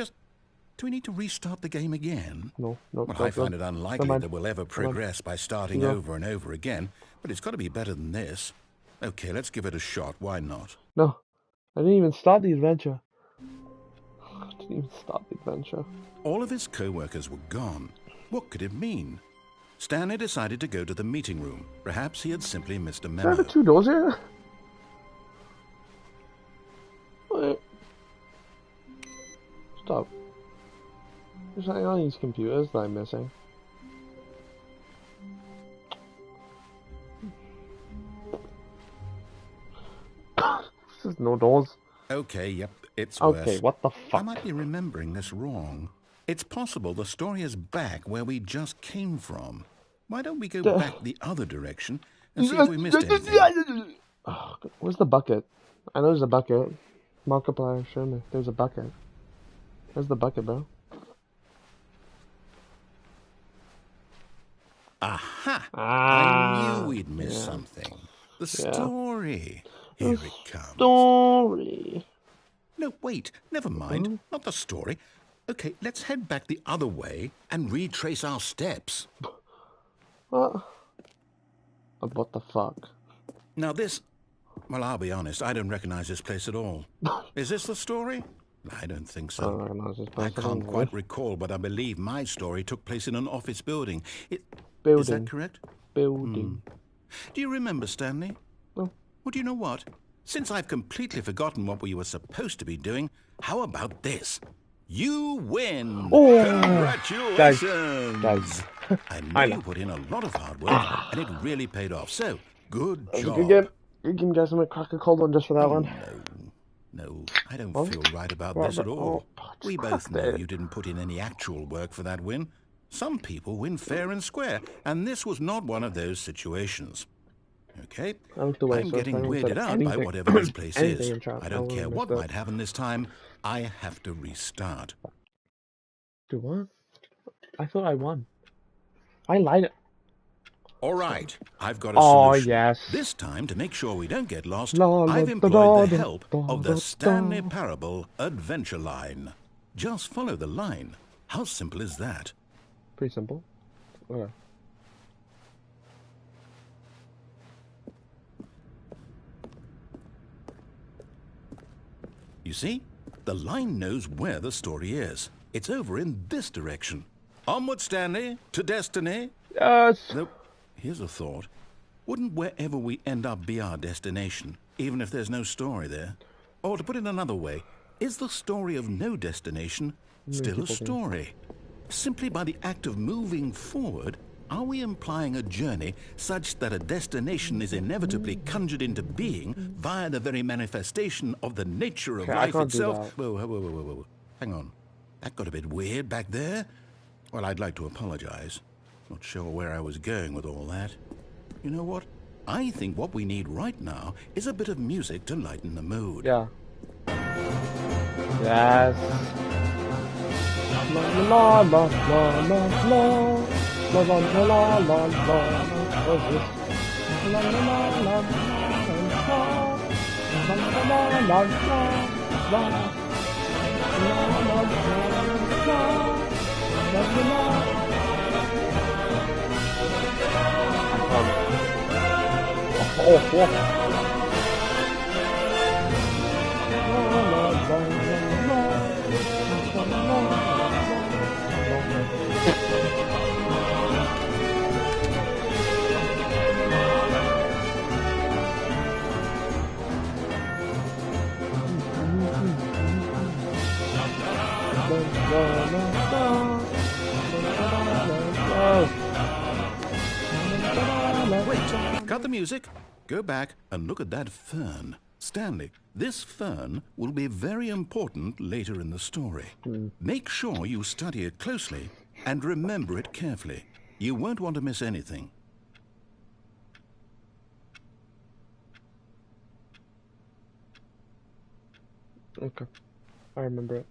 need to restart the game again? No, no. Well, I find it unlikely mind. that we'll ever progress by starting No. over and over again, but it's got to be better than this. Okay, let's give it a shot. Why not? No. I didn't even start the adventure. I didn't even start the adventure. All of his co-workers were gone. What could it mean? Stanley decided to go to the meeting room. Perhaps he had simply missed a There are memo. 2 doors here. Wait. Stop. There's something on these computers that I'm missing. There's no doors. Okay, yep, it's Okay, worse. what the I fuck? might be remembering this wrong. It's possible the story is back where we just came from. Why don't we go back the other direction and see if we missed anything? Oh, where's the bucket? I know there's a bucket. Markiplier, show me. There's a bucket. Where's the bucket, bro? Aha! Ah, I knew we'd miss something. The Yeah. story. Here it comes. Story. No, wait. Never mind. Not the story. Okay, let's head back the other way and retrace our steps. What? What the fuck? Now this... Well, I'll be honest. I don't recognize this place at all. Is this the story? I don't think I don't so. recognize this I place at all, can't quite recall, but I believe my story took place in an office building. Is Building. that correct? Building. Do you remember, Stanley? No. Well, do you know what? Since I've completely forgotten what we were supposed to be doing, how about this? You win! Oh! Congratulations! Guys. I know I you know. put in a lot of hard work, and it really paid off. So, good That was a job. good game. You can get some crack a cold one just for that one. No, I don't Well, feel right about well, this at all. oh, We just both fuck know it. you didn't put in any actual work for that win. Some people win fair and square, and this was not one of those situations. Okay? I looked away, I'm so if getting anyone weirded said out by anything- whatever this place anything is. in chat, I I don't would've care what missed it. might happen this time. I have to restart. Do what? I thought I won. I lied. All right, I've got a Oh, solution. yes. This time, to make sure we don't get lost, La, la, I've da, employed da, the da, help da, of da, the Stanley da. Parable Adventure Line. Just follow the line. How simple is that? Pretty simple. Okay. You see, the line knows where the story is. It's over in this direction. Onward, Stanley, to destiny. Yes. Though, here's a thought. Wouldn't wherever we end up be our destination, even if there's no story there? Or to put it another way, is the story of no destination still a story? Simply by the act of moving forward, are we implying a journey such that a destination is inevitably conjured into being via the very manifestation of the nature of Okay, I life can't do itself? that. Whoa. Hang on. That got a bit weird back there. Well, I'd like to apologize. Not sure where I was going with all that. You know what? I think what we need right now is a bit of music to lighten the mood. Yeah. Yes. La la la la la la la la la la la la la. What is this? La la la la la la. Wait, cut the music. Go back and look at that fern. Stanley, this fern will be very important later in the story. Make sure you study it closely and remember it carefully. You won't want to miss anything. Okay, I remember it.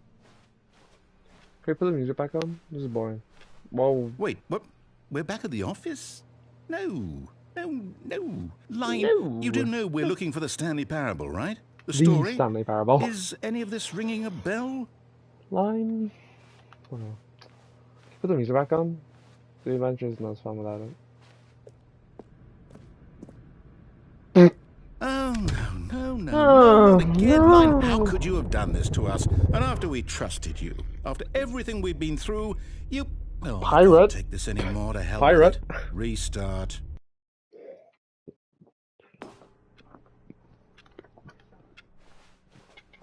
Can we put the music back on? This is boring. Whoa. Wait, what? We're back at the office? No. Line, No. you do know we're looking for the Stanley Parable, right? The The story? Stanley Parable. Is any of this ringing a bell? Line. Oh, no. Put the music back on. The adventure is not as fun without it. Oh, no, Oh, not again. no. Line, how could you have done this to us? And after we trusted you, after everything we've been through, you... Well, I Pirate. can't take this anymore, to hell with Pirate. it. Restart.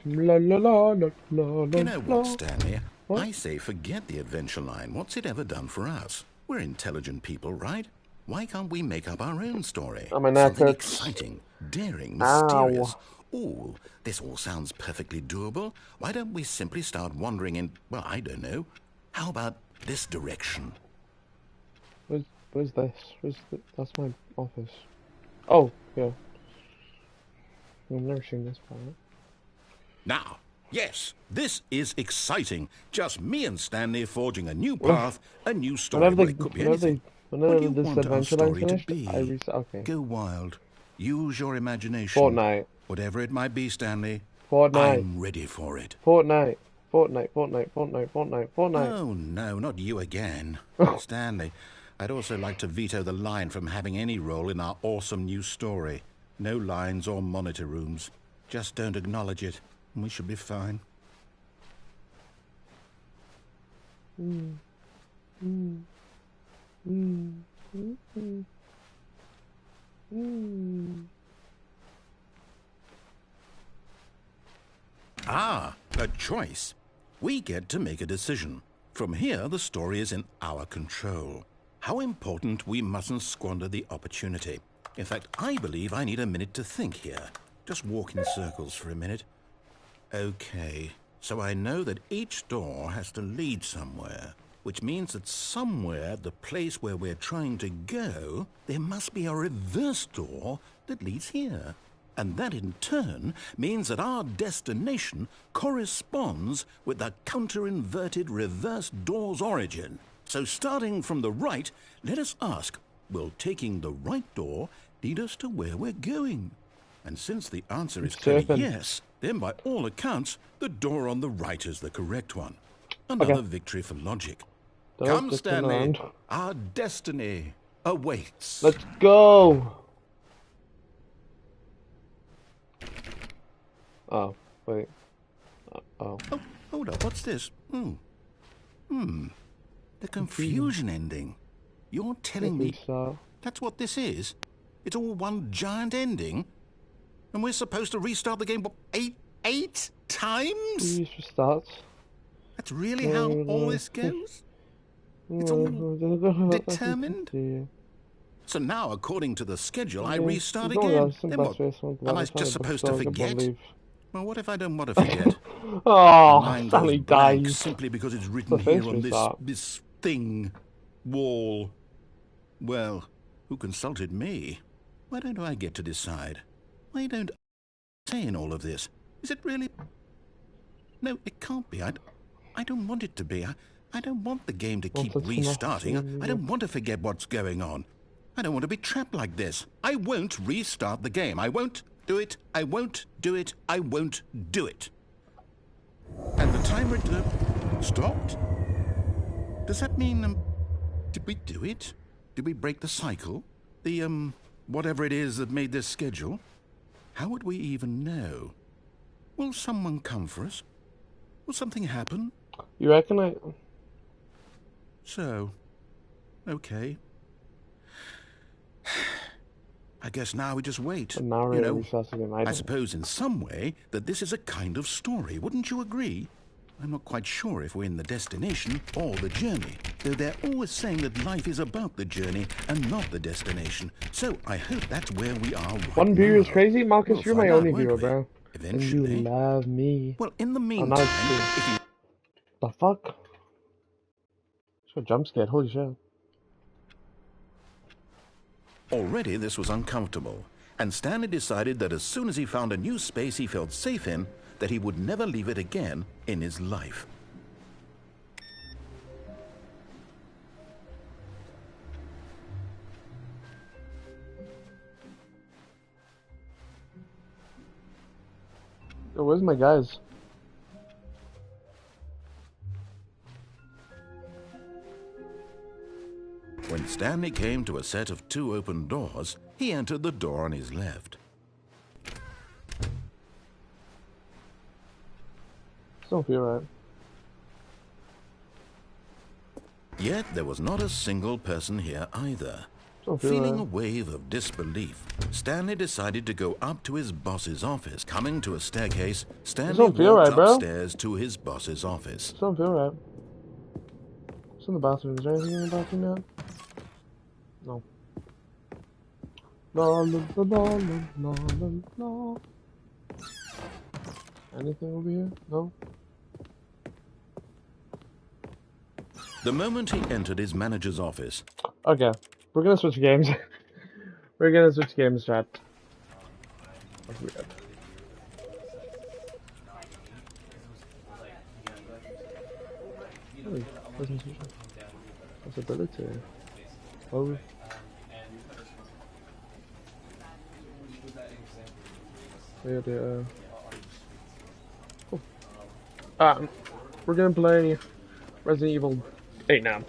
La la la la la la. You know what, Stanley? What? I say forget the adventure line. What's it ever done for us? We're intelligent people, right? Why can't we make up our own story? Oh, my Something neck hurts. exciting, daring, Ow. mysterious. Ooh, this all sounds perfectly doable. Why don't we simply start wandering in, well, I don't know. How about this direction? Where's this? That's my office. Oh, yeah. I've never seen this part. Now, yes, this is exciting. Just me and Stanley forging a new path, a new story. Whenever Well, it could be anything. whenever What do you this want our adventure line's story to finished, be? I reset. Okay. Go wild. Use your imagination. Fortnite. Whatever it might be, Stanley. Fortnite. I'm ready for it. Fortnite. Fortnite. Oh, no, not you again. Stanley, I'd also like to veto the line from having any role in our awesome new story. No lines or monitor rooms. Just don't acknowledge it, and we should be fine. Ah, a choice. We get to make a decision. From here, the story is in our control. How important we mustn't squander the opportunity. In fact, I believe I need a minute to think here. Just walk in circles for a minute. Okay, so I know that each door has to lead somewhere, which means that somewhere, the place where we're trying to go, there must be a reverse door that leads here. And that in turn means that our destination corresponds with the counter-inverted reverse door's origin. So starting from the right, let us ask, will taking the right door lead us to where we're going? And since the answer is clearly yes, then by all accounts, the door on the right is the correct one. Another victory for logic. Come, Stanley, our destiny awaits. Let's go! Oh, wait. Oh. Oh, hold up, what's this? The confusion ending. You're telling me that's what this is? It's all one giant ending? And we're supposed to restart the game, what, eight times? Use restarts. That's really how all this goes? It's all determined? So now, according to the schedule, I restart again. Then what? Am I just supposed to forget? Well, what if I don't want to forget? Oh, Stanley dies. Simply because it's written here on this thing, wall. Well, who consulted me? Why don't I get to decide? Why don't I say in all of this? Is it really? No, it can't be. I don't want it to be. I don't want the game to keep restarting. I don't want to forget what's going on. I don't want to be trapped like this. I won't restart the game. I won't do it, I won't do it, I won't do it. And the timer stopped? Does that mean, did we do it? Did we break the cycle? The, whatever it is that made this schedule? How would we even know? Will someone come for us? Will something happen? You reckon I... So, okay. I guess now we just wait. The narrator restarts again. I suppose in some way that this is a kind of story, wouldn't you agree? I'm not quite sure if we're in the destination or the journey, though they're always saying that life is about the journey and not the destination. So I hope that's where we are right One viewer now. is crazy? Marcus, We'll you're my find out, only won't viewer, we? bro. Eventually. And you love me. Well, in the Oh, meantime, now it's true. if you... The fuck? So jump scared, holy shit. Already this was uncomfortable, and Stanley decided that as soon as he found a new space he felt safe in, that he would never leave it again in his life. Yo, where's my guys? When Stanley came to a set of 2 open doors, he entered the door on his left. Don't feel right. Yet there was not a single person here either. Don't feel Feeling a right. wave of disbelief, Stanley decided to go up to his boss's office. Coming to a staircase, Stanley don't feel walked right, bro. upstairs to his boss's office. Don't feel right. It's in the bathroom. Is there anything in the bathroom yet? No. La la la la la la la. Anything over here? No? The moment he entered his manager's office, Okay. We're gonna switch games. We're gonna switch games, chat. That's weird. Oh, doesn't switch. Possibility. Oh. Yeah, cool. We're gonna play Resident Evil 8 now.